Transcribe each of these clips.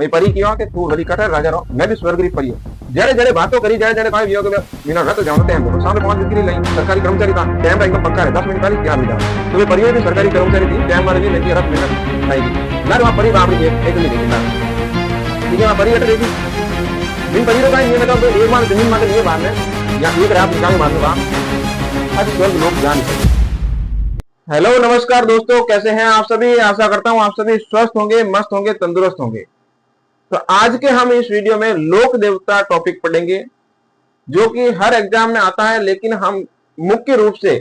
मैं परी किया कि तू वली कट राजा रो मैं भी स्वर्ग री परी हूं जड़े जड़े बातों करी जड़े जड़े काय वियोग में बिना रत जाओ टाइम तो सामने 5 मिनट के लिए नहीं सरकारी कर्मचारी था टाइम का एकदम पक्का है 10 मिनट पहले तैयार हो जाओ तो वे परियों भी सरकारी कर्मचारी थी टाइम वाले भी नहीं रत मिनट नहीं ना वहां परी बाप एक मिनट देखना ठीक है वहां परी कट रहेगी दिन परी रो का ये मतलब एक बार जमीन मात्र ये बात है या एक रात निकाल मान लो आज स्वर्ग लोग जान हेलो नमस्कार दोस्तों, कैसे हैं आप सभी। आशा करता हूं आप सभी स्वस्थ होंगे, मस्त होंगे, तंदुरुस्त होंगे। तो आज के हम इस वीडियो में लोक देवता टॉपिक पढ़ेंगे जो कि हर एग्जाम में आता है, लेकिन हम मुख्य रूप से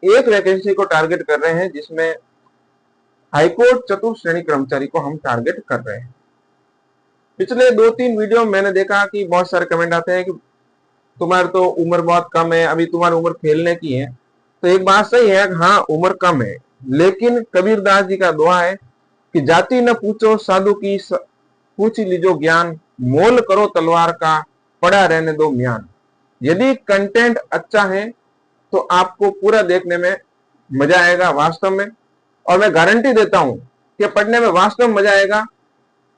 एक वैकेंसी को टारगेट कर रहे हैं जिसमें हाईकोर्ट चतुर्थ श्रेणी कर्मचारी को हम टारगेट कर रहे हैं। पिछले 2-3 वीडियो में मैंने देखा कि बहुत सारे कमेंट आते हैं कि तुम्हारी तो उम्र बहुत कम है, अभी तुम्हारी उम्र खेलने की है। तो एक बात सही है, हाँ उम्र कम है, लेकिन कबीरदास जी का दोहा है कि जाति न पूछो साधु की पूछ लीजो ज्ञान, मोल करो तलवार का पड़ा रहने दो म्यान। यदि कंटेंट अच्छा है तो आपको पूरा देखने में मजा आएगा वास्तव में, और मैं गारंटी देता हूं कि पढ़ने में वास्तव में मजा आएगा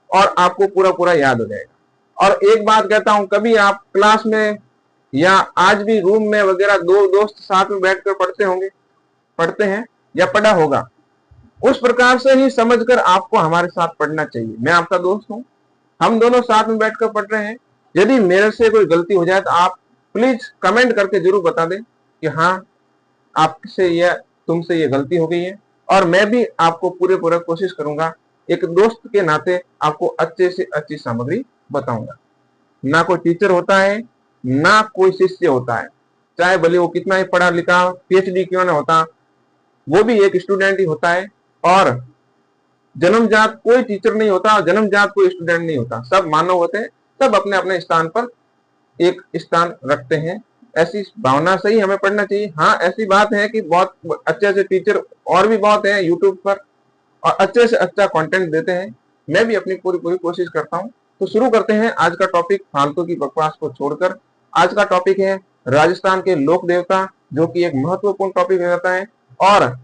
और आपको पूरा पूरा याद हो जाएगा। और एक बात कहता हूं, कभी आप क्लास में या आज भी रूम में वगैरह दो दोस्त साथ में बैठकर पढ़ते होंगे, पढ़ते हैं या पढ़ा होगा, उस प्रकार से ही समझकर आपको हमारे साथ पढ़ना चाहिए। मैं आपका दोस्त हूं, हम दोनों साथ में बैठकर पढ़ रहे हैं। यदि मेरे से कोई गलती हो जाए तो आप प्लीज कमेंट करके जरूर बता दें कि हाँ आपसे यह तुमसे ये गलती हो गई है, और मैं भी आपको पूरा कोशिश करूंगा एक दोस्त के नाते आपको अच्छे से अच्छी सामग्री बताऊंगा। ना कोई टीचर होता है, ना कोई शिष्य होता है, चाहे भले वो कितना ही पढ़ा लिखा पीएचडी क्यों ना होता, वो भी एक स्टूडेंट ही होता है। और जन्मजात कोई टीचर नहीं होता, जन्मजात कोई स्टूडेंट नहीं होता, सब मानव होते हैं, सब अपने अपने स्थान पर एक स्थान रखते हैं। ऐसी भावना से ही हमें पढ़ना चाहिए। हाँ ऐसी बात है कि बहुत अच्छे अच्छे टीचर और भी बहुत हैं यूट्यूब पर, और अच्छे से अच्छा कंटेंट देते हैं। मैं भी अपनी पूरी कोशिश करता हूं। तो शुरू करते हैं आज का टॉपिक, फालतू की बकवास को छोड़कर। आज का टॉपिक है राजस्थान के लोक देवता, जो कि एक महत्वपूर्ण टॉपिक हो जाता है। और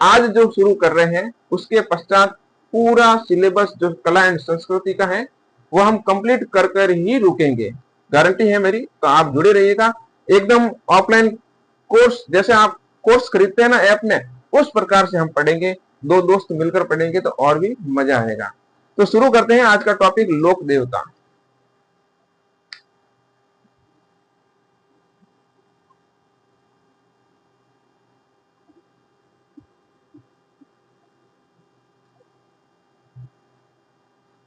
आज जो शुरू कर रहे हैं उसके पश्चात पूरा सिलेबस जो कला एंड संस्कृति का है वो हम कंप्लीट कर कर ही रुकेंगे, गारंटी है मेरी। तो आप जुड़े रहिएगा। एकदम ऑफलाइन कोर्स जैसे आप कोर्स खरीदते हैं ना ऐप में, उस प्रकार से हम पढ़ेंगे, दो दोस्त मिलकर पढ़ेंगे तो और भी मजा आएगा। तो शुरू करते हैं आज का टॉपिक, लोक देवता।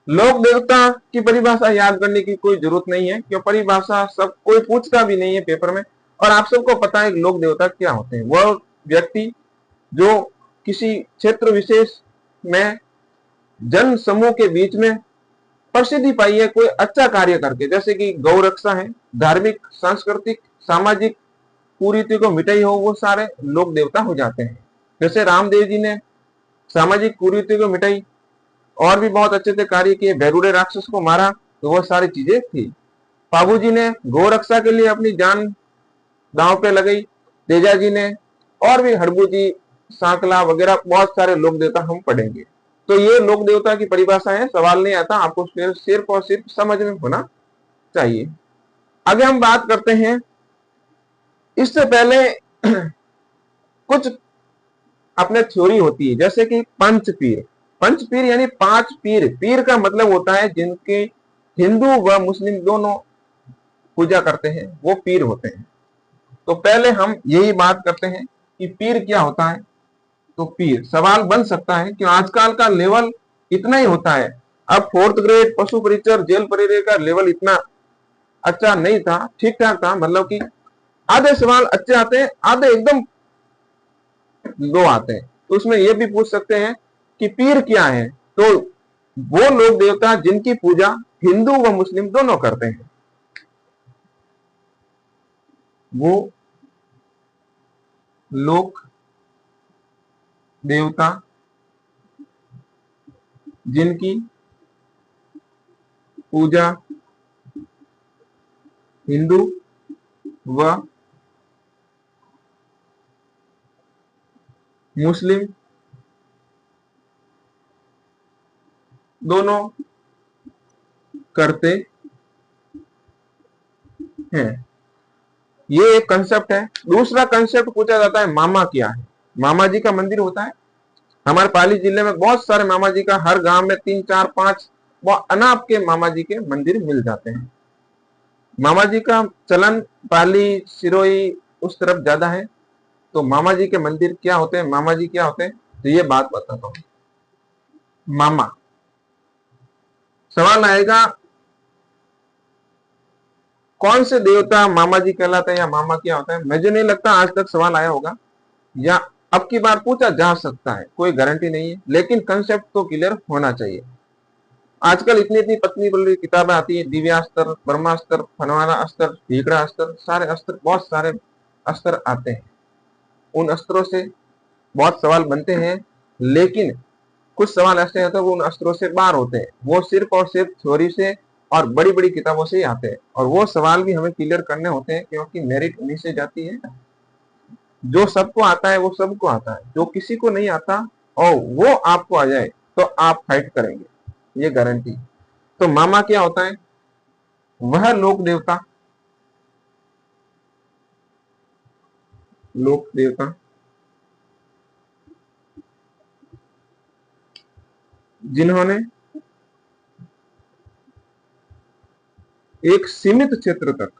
लोक देवता की परिभाषा याद करने की कोई जरूरत नहीं है, क्यों परिभाषा सब कोई पूछता भी नहीं है पेपर में, और आप सबको पता है लोक देवता क्या होते हैं। वह व्यक्ति जो किसी क्षेत्र विशेष में जन समूह के बीच में प्रसिद्धि पाई है कोई अच्छा कार्य करके, जैसे कि गौ रक्षा है, धार्मिक सांस्कृतिक सामाजिक कुरीति को मिटाई हो, वो सारे लोक देवता हो जाते हैं। जैसे रामदेव जी ने सामाजिक कुरीति को मिटाई, और भी बहुत अच्छे से कार्य किए, भैरुड़े राक्षस को मारा, तो वो सारी चीजें थी। बाबू जी ने गौ रक्षा के लिए अपनी जान दांव पे लगाई, तेजा जी ने, और भी हड़बू जी, सांकला वगैरह बहुत सारे लोक देवता हम पढ़ेंगे। तो ये लोक देवता की परिभाषा है, सवाल नहीं आता, आपको सिर्फ और सिर्फ समझ में होना चाहिए। आगे हम बात करते हैं। इससे पहले कुछ अपने थ्योरी होती है, जैसे कि पंचपीर। पंचपीर यानी 5 पीर। पीर का मतलब होता है जिनके हिंदू व मुस्लिम दोनों पूजा करते हैं, वो पीर होते हैं। तो पहले हम यही बात करते हैं कि पीर क्या होता है। तो पीर सवाल बन सकता है कि आजकल का लेवल इतना ही होता है। अब 4th ग्रेड पशु परिचर जेल परिचय का लेवल इतना अच्छा नहीं था, ठीक ठाक था, मतलब कि आधे सवाल अच्छे आते हैं, आधे एकदम लो आते हैं। तो उसमें यह भी पूछ सकते हैं कि पीर क्या है। तो वो लोग देवता जिनकी पूजा हिंदू व मुस्लिम दोनों करते हैं, वो लोक देवता जिनकी पूजा हिंदू व मुस्लिम दोनों करते हैं। ये एक कंसेप्ट है। दूसरा कंसेप्ट पूछा जाता है मामा क्या है। मामा जी का मंदिर होता है। हमारे पाली जिले में बहुत सारे मामा जी का, हर गांव में 3 4 5 वो अनाप के मामा जी के मंदिर मिल जाते हैं। मामा जी का चलन पाली सिरोही उस तरफ ज्यादा है। तो मामा जी के मंदिर क्या होते हैं, मामा जी क्या होते हैं, तो ये बात बताता हूं। मामा, सवाल आएगा कौन से देवता मामा जी कहलाते हैं या मामा क्या होता है। मुझे नहीं लगता आज तक सवाल आया होगा, या अब की बार पूछा जा सकता है, कोई गारंटी नहीं है, लेकिन कंसेप्ट तो क्लियर होना चाहिए। आजकल इतनी इतनी पतली पतली किताबें आती है, दिव्यास्त्र, ब्रह्मास्त्र, फनवाना अस्त्र, भीकड़ा अस्त्र, सारे अस्त्र, बहुत सारे अस्त्र आते हैं। उन अस्त्रों से बहुत सवाल बनते हैं, लेकिन कुछ सवाल ऐसे होते हैं वो उन अस्त्रों से बाहर होते हैं। वो सिर्फ और सिर्फ थ्योरी से और बड़ी बड़ी किताबों से ही आते हैं, और वो सवाल भी हमें क्लियर करने होते हैं, क्योंकि मेरिट उन्हीं से जाती है। जो सबको आता है वो सबको आता है, जो किसी को नहीं आता और वो आपको आ जाए तो आप फाइट करेंगे, ये गारंटी। तो मामा क्या होता है, वह लोक देवता, लोक देवता जिन्होंने एक सीमित क्षेत्र तक,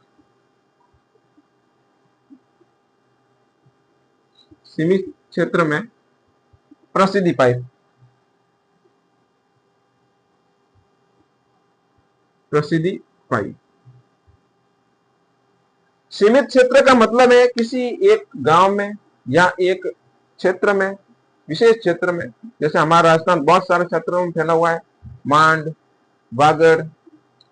सीमित क्षेत्र में प्रसिद्धि पाई, प्रसिद्धि पाई। सीमित क्षेत्र का मतलब है किसी एक गांव में या एक क्षेत्र में, विशेष क्षेत्र में। जैसे हमारा राजस्थान बहुत सारे क्षेत्रों में फैला हुआ है, मांड, बागड़,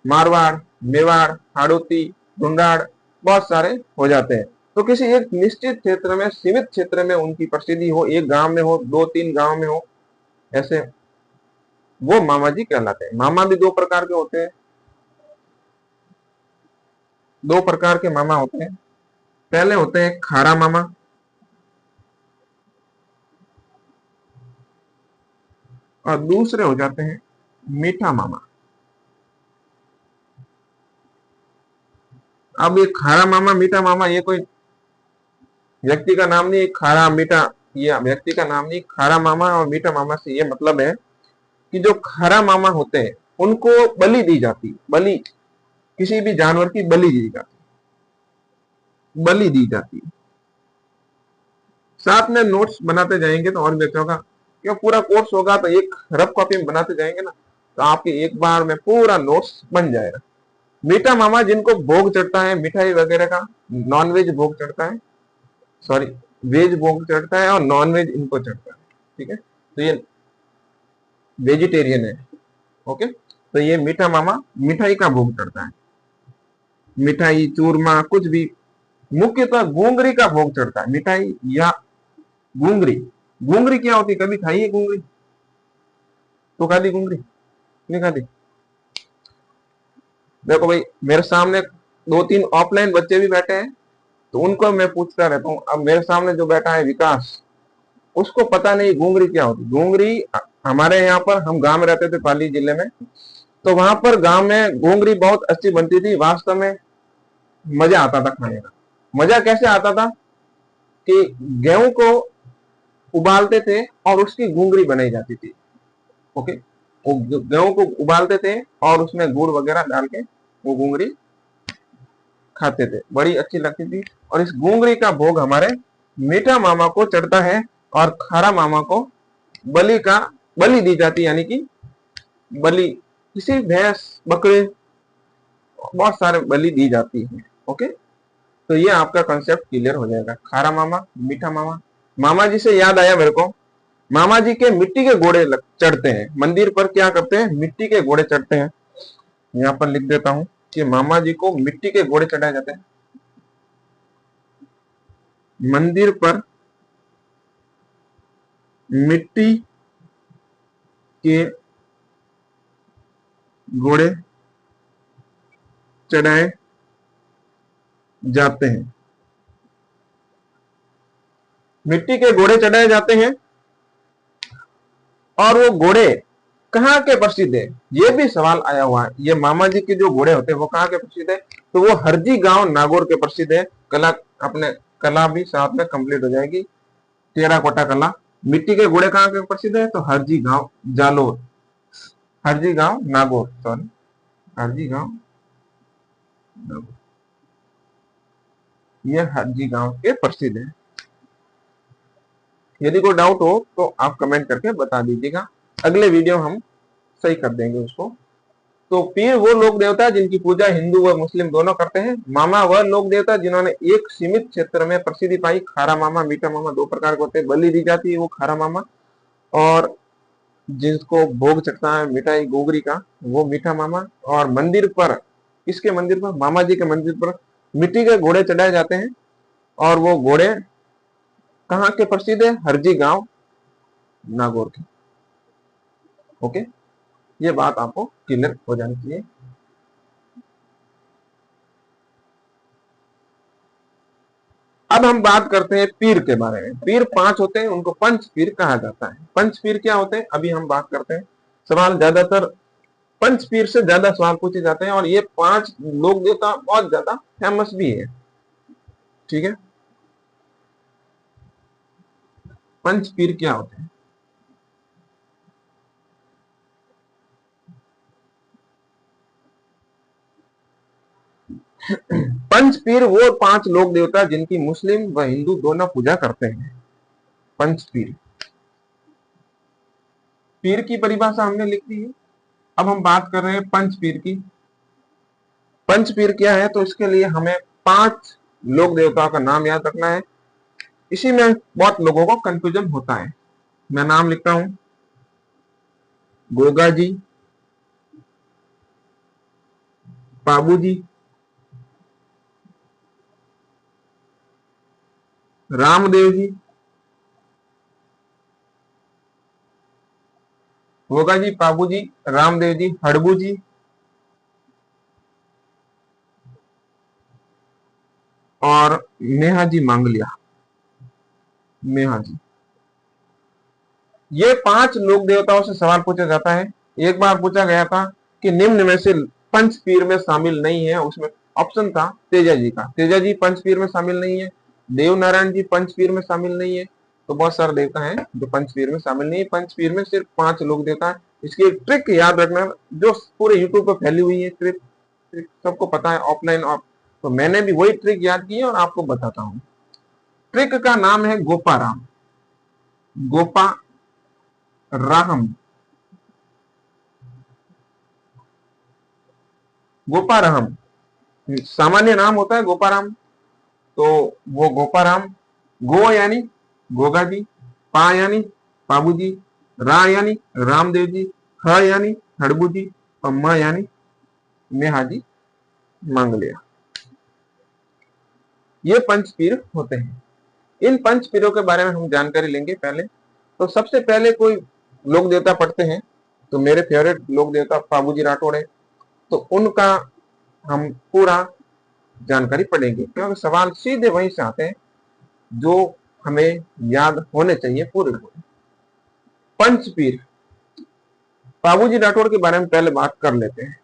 मारवाड़, मेवाड़, हाड़ौती, ढूंढाड़, बहुत सारे हो जाते हैं। तो किसी एक निश्चित क्षेत्र में, सीमित क्षेत्र में उनकी प्रसिद्धि हो, एक गांव में हो, 2 3 गांव में हो, ऐसे वो मामा जी कहलाते हैं। मामा भी 2 प्रकार के होते हैं, 2 प्रकार के मामा होते हैं। पहले होते हैं खारा मामा, और दूसरे हो जाते हैं मीठा मामा। अब ये खारा मामा मीठा मामा ये कोई व्यक्ति का नाम नहीं, खारा मीठा ये व्यक्ति का नाम नहीं। खारा मामा और मीठा मामा से ये मतलब है कि जो खारा मामा होते हैं उनको बलि दी जाती, बलि किसी भी जानवर की बलि दी जाती, बलि दी जाती। साथ में नोट्स बनाते जाएंगे तो और भी अच्छा होगा, क्यों पूरा कोर्स होगा तो एक रफ कॉपी में बनाते जाएंगे ना, तो आपके एक बार में पूरा नोट्स बन जाएगा। मीठा मामा जिनको भोग चढ़ता है मिठाई वगैरह का, नॉन वेज भोग चढ़ता है, सॉरी वेज भोग चढ़ता है और नॉन वेज इनको चढ़ता है, ठीक है, तो ये वेजिटेरियन है। ओके, तो ये मीठा मामा मिठाई का भोग चढ़ता है, मिठाई चूरमा कुछ भी। मुख्यतः गूंगरी का भोग चढ़ता है, मिठाई या गूंगरी। गूंगरी क्या होती है, कभी खाई है गूंगरी? तो खा दी गूंगरी, नहीं खा दी? देखो भाई, मेरे सामने 2 3 ऑफलाइन बच्चे भी बैठे हैं, तो उनको मैं पूछता रहता हूँ। अब मेरे सामने जो बैठा है विकास, उसको पता नहीं गूंगरी क्या होती। गूंगरी हमारे यहाँ पर, हम गांव में रहते थे पाली जिले में, तो वहां पर गांव में गूंगरी बहुत अच्छी बनती थी। वास्तव में मजा आता था खाने का। मजा कैसे आता था कि गेहूं को उबालते थे और उसकी गूंगरी बनाई जाती थी। ओके, वो गेहूं को उबालते थे और उसमें गुड़ वगैरह डाल के वो गूंगरी खाते थे, बड़ी अच्छी लगती थी। और इस गूंगरी का भोग हमारे मीठा मामा को चढ़ता है, और खारा मामा को बलि का बलि दी जाती है, यानी कि बलि किसी भैंस बकरे बहुत सारे बलि दी जाती है। ओके, तो ये आपका कंसेप्ट क्लियर हो जाएगा, खारा मामा मीठा मामा। मामा जी से याद आया मेरे को, मामा जी के मिट्टी के घोड़े चढ़ते हैं मंदिर पर। क्या करते हैं, मिट्टी के घोड़े चढ़ते हैं। यहाँ पर लिख देता हूं कि मामा जी को मिट्टी के घोड़े चढ़ाए जाते हैं मंदिर पर। मिट्टी के घोड़े चढ़ाए जाते हैं, मिट्टी के घोड़े चढ़ाए जाते हैं। और वो घोड़े कहाँ के प्रसिद्ध है, ये भी सवाल आया हुआ है। ये मामा जी के जो घोड़े होते हैं वो कहाँ के प्रसिद्ध है, तो वो हरजी गांव नागौर के प्रसिद्ध है। कला अपने कला भी साथ में कंप्लीट हो जाएगी, टेराकोटा कला। मिट्टी के घोड़े कहाँ के प्रसिद्ध है, तो हरजी गांव जालोर, हरजी गांव नागौर, सॉरी हरजी गांव नागौर, ये हरजी गांव के प्रसिद्ध है। यदि कोई डाउट हो तो आप कमेंट करके बता दीजिएगा, अगले वीडियो हम सही कर देंगे उसको। तो पीर वो लोक देवता जिनकी पूजा हिंदू व मुस्लिम दोनों करते हैं। मामा वह लोक देवता जिन्होंने एक सीमित क्षेत्र में प्रसिद्धि पाई। खारा मामा, मीठा मामा दो प्रकार के होते हैं। बलि दी जाती है वो खारा मामा, और जिसको भोग चढ़ता है मिठाई गोगरी का, वो मीठा मामा। और मंदिर पर, किसके मंदिर पर, मामा जी के मंदिर पर मिट्टी के घोड़े चढ़ाए जाते हैं, और वो घोड़े कहाँ के प्रसिद्ध है, हरजी गांव नागौर के। ओके, ये बात आपको क्लियर हो जानी चाहिए। अब हम बात करते हैं पीर के बारे में। पीर 5 होते हैं, उनको पंच पीर कहा जाता है। पंच पीर क्या होते हैं अभी हम बात करते हैं। सवाल ज्यादातर पंच पीर से ज्यादा सवाल पूछे जाते हैं, और ये 5 लोक देवता बहुत ज्यादा फेमस भी है। ठीक है, पंच पीर क्या होते हैं। पंच पीर वो 5 लोक देवता जिनकी मुस्लिम व हिंदू दोनों पूजा करते हैं। पंच पीर, पीर की परिभाषा हमने लिख दी है। अब हम बात कर रहे हैं पंच पीर की। पंच पीर क्या है, तो इसके लिए हमें 5 लोक देवताओं का नाम याद रखना है। इसी में बहुत लोगों को कंफ्यूजन होता है। मैं नाम लिखता हूं, गोगा जी, पाबू जी, रामदेव जी, गोगा जी, पाबू जी, रामदेव जी, हड़बू जी, और नेहा जी मांगलिया, नेहा जी। ये 5 लोक देवताओं से सवाल पूछा जाता है। एक बार पूछा गया था कि निम्न में से पंच पीर में शामिल नहीं है, उसमें ऑप्शन था तेजा जी का। तेजा जी पंच पीर में शामिल नहीं है। देव नारायण जी पंच पीर में शामिल नहीं है। तो बहुत सारे देवता हैं जो पंच पीर में शामिल नहीं है। पंच पीर में सिर्फ 5 लोक देवता है। इसकी एक ट्रिक याद रखना, जो पूरे यूट्यूब पर फैली हुई है, ट्रिक ट्रिक सबको पता है, ऑफलाइन ऑफ। तो मैंने भी वही ट्रिक याद की है और आपको बताता हूँ। ट्रिक का नाम है गोपाराम, गोपा राहम, गोपाराम सामान्य नाम होता है गोपाराम। तो वो गोपाराम, गो यानी गोगा जी, पा यानी पाबू जी, रा यानी रामदेव जी, ह यानी हड़बू जी, और म यानी नेहा जी मांगलिया। ये पंचपीर होते हैं। इन पंचपीरों के बारे में हम जानकारी लेंगे पहले। तो सबसे पहले कोई लोक देवता पढ़ते हैं, तो मेरे फेवरेट लोक देवता पाबूजी राठौड़ है। तो उनका हम पूरा जानकारी पढ़ेंगे, क्योंकि सवाल सीधे वहीं से आते हैं जो हमें याद होने चाहिए पूरे पूरे। पंचपीर, पाबूजी राठौड़ के बारे में पहले बात कर लेते हैं।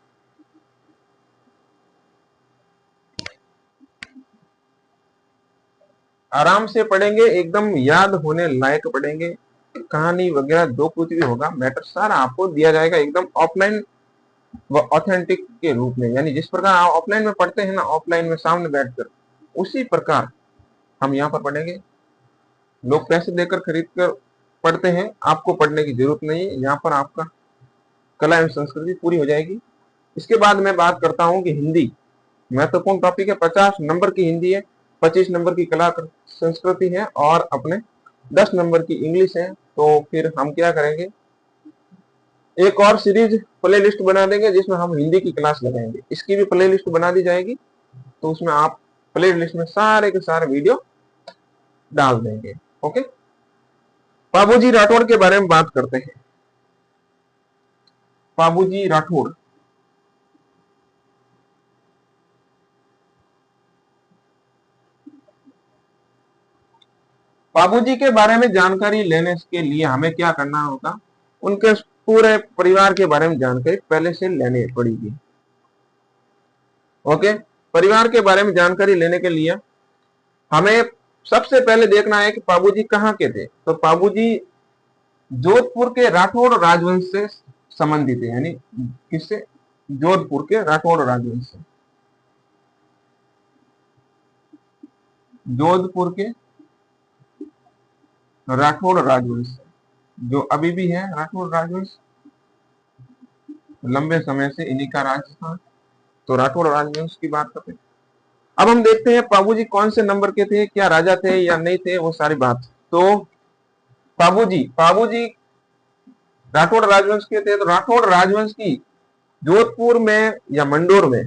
आराम से पढ़ेंगे, एकदम याद होने लायक पढ़ेंगे। कहानी वगैरह जो कुछ भी होगा मैटर सारा आपको दिया जाएगा, एकदम ऑफलाइन व ऑथेंटिक के रूप में। यानी जिस प्रकार आप ऑफलाइन में पढ़ते हैं ना, ऑफलाइन में सामने बैठकर, उसी प्रकार हम यहाँ पर पढ़ेंगे। लोग पैसे देकर खरीद कर पढ़ते हैं, आपको पढ़ने की जरूरत नहीं है। यहाँ पर आपका कला एवं संस्कृति पूरी हो जाएगी। इसके बाद मैं बात करता हूँ कि हिंदी महत्वपूर्ण टॉपिक है। 50 नंबर की हिंदी है, 25 नंबर की कला संस्कृति है, और अपने 10 नंबर की इंग्लिश है। तो फिर हम क्या करेंगे, एक और सीरीज प्ले लिस्ट बना देंगे जिसमें हम हिंदी की क्लास लगाएंगे। इसकी भी प्ले लिस्ट बना दी जाएगी, तो उसमें आप प्ले लिस्ट में सारे के सारे वीडियो डाल देंगे। ओके, पाबूजी राठौड़ के बारे में बात करते हैं। पाबूजी राठौड़, बाबूजी के बारे में जानकारी लेने के लिए हमें क्या करना होगा, उनके पूरे परिवार के बारे में जानकारी पहले से लेनी पड़ेगी। ओके, परिवार के बारे में जानकारी लेने के लिए हमें सबसे पहले देखना है कि पाबूजी कहाँ के थे। तो पाबूजी जोधपुर के राठौड़ राजवंश से संबंधित है, यानी किससे? जोधपुर के राठौड़ राजवंश से। जोधपुर के राठौड़ राजवंश से, जो अभी भी है राठौड़ राजवंश, लंबे समय से इन्हीं का राज था। तो राठौड़ राजवंश की बात करते हैं। अब हम देखते हैं पाबूजी कौन से नंबर के थे, क्या राजा थे या नहीं थे, वो सारी बात। तो पाबूजी राठौड़ राजवंश के थे। तो राठौड़ राजवंश की जोधपुर में या मंडोर में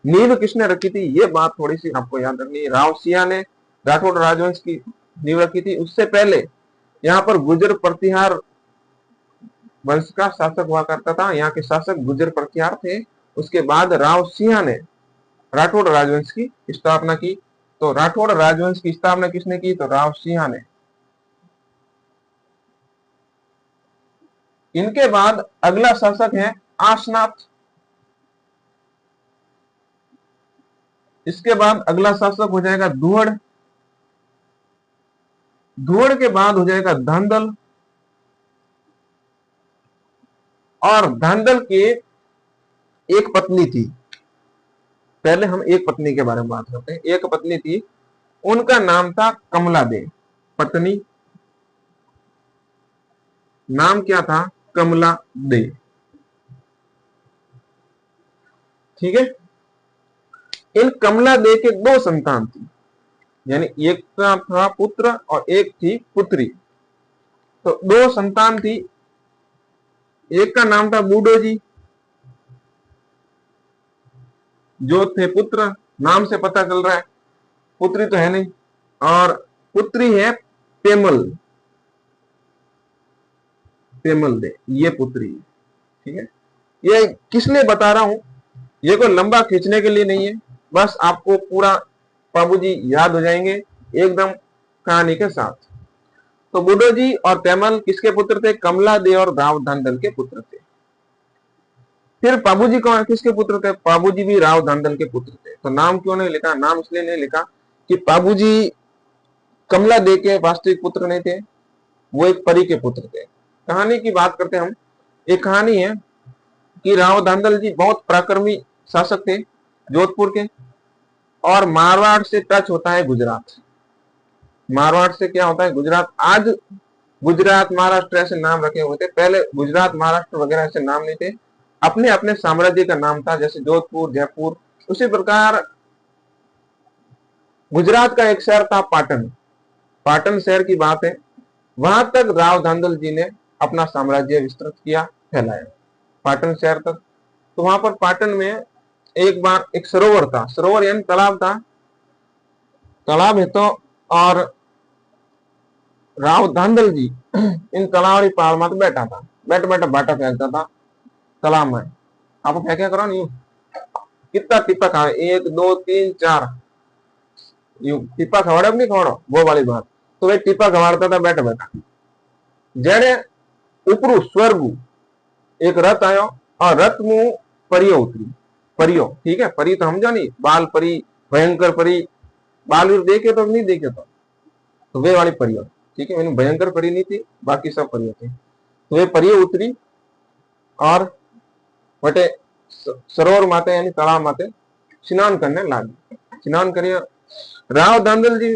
नींव किसने रखी थी, ये बात थोड़ी सी आपको याद रखनी है। राव सिया ने राठौड़ राजवंश की नींव रखी थी। उससे पहले यहाँ पर गुर्जर प्रतिहार वंश का शासक हुआ करता था, यहाँ के शासक गुर्जर प्रतिहार थे। उसके बाद राव सिंह ने राठौड़ राजवंश की स्थापना की। तो राठौड़ राजवंश की स्थापना किसने की? तो राव सिंह ने। इनके बाद अगला शासक है आसनाथ। इसके बाद अगला शासक हो जाएगा धुअड़। धुअड़ के बाद हो जाएगा धांधल। और धांधल के एक पत्नी थी। पहले हम एक पत्नी के बारे में बात करते हैं। एक पत्नी थी, उनका नाम था कमला दे। पत्नी नाम क्या था? कमला दे। ठीक है। इन कमला दे के दो संतान थी, यानी एक का था पुत्र और एक थी पुत्री। तो दो संतान थी। एक का नाम था बूढ़ो जी, जो थे पुत्र, नाम से पता चल रहा है, पुत्री तो है नहीं। और पुत्री है पेमल। पेमल दे, ये पुत्री है। ठीक है। ये किस लिए बता रहा हूं, ये कोई लंबा खींचने के लिए नहीं है, बस आपको पूरा बाबूजी याद हो जाएंगे एकदम कहानी के साथ। तो बूढ़ो जी और पेमल किसके पुत्र थे? कमला दे और राव धांधल के पुत्र थे। फिर बाबूजी कौन किसके पुत्र थे? बाबूजी भी राव धांधल के पुत्र थे। तो नाम क्यों नहीं लिखा? नाम इसलिए नहीं लिखा कि बाबूजी कमला दे के वास्तविक पुत्र नहीं थे, वो एक परी के पुत्र थे। कहानी की बात करते हैं हम। एक कहानी है कि राव धांधल जी बहुत पराक्रमी शासक थे जोधपुर के, और मारवाड़ से टच होता है गुजरात। मारवाड़ से क्या होता है? गुजरात। आज गुजरात महाराष्ट्र ऐसे नाम रखे हुए थे, पहले गुजरात महाराष्ट्र वगैरह ऐसे नाम नहीं थे, अपने अपने साम्राज्य का नाम था, जैसे जोधपुर, जयपुर। उसी प्रकार गुजरात का एक शहर था पाटन। पाटन शहर की बात है, वहां तक राव धांधल जी ने अपना साम्राज्य विस्तृत किया, फैलाया, पाटन शहर तक। तो वहां पर पाटन में एक बार एक सरोवर था, सरोवर यानी तालाब था, तालाब है। तो और राव धांधल जी इन तालाब पहाड़ में बैठा था, बैठ बैठा बाटा फेंकता था तालाब में। आप फेंका करो नहीं, कितना टिप्पा खावे, 1 2 3 4 यू टिप्पा खवाड़े नहीं खवाड़ो, वो वाली बात। तो वे टिप्पा खवाड़ता था बैठा बैठा। जेड़े उपरू स्वर्ग एक रथ आयो और रथ मुंह परियो उतरी। परियो, ठीक है, परी तो समझो नहीं, बाल परी, भयंकर परी। बाल देखे तो नहीं देखे तो वे वाली परियो, ठीक है। मैंने भयंकर परी नहीं थी, बाकी सब परियो थी। तो वे परियो उतरी और बटे सरोवर माते यानी तालाब माते स्नान करने लागी। स्नान करिए। राव धांधल जी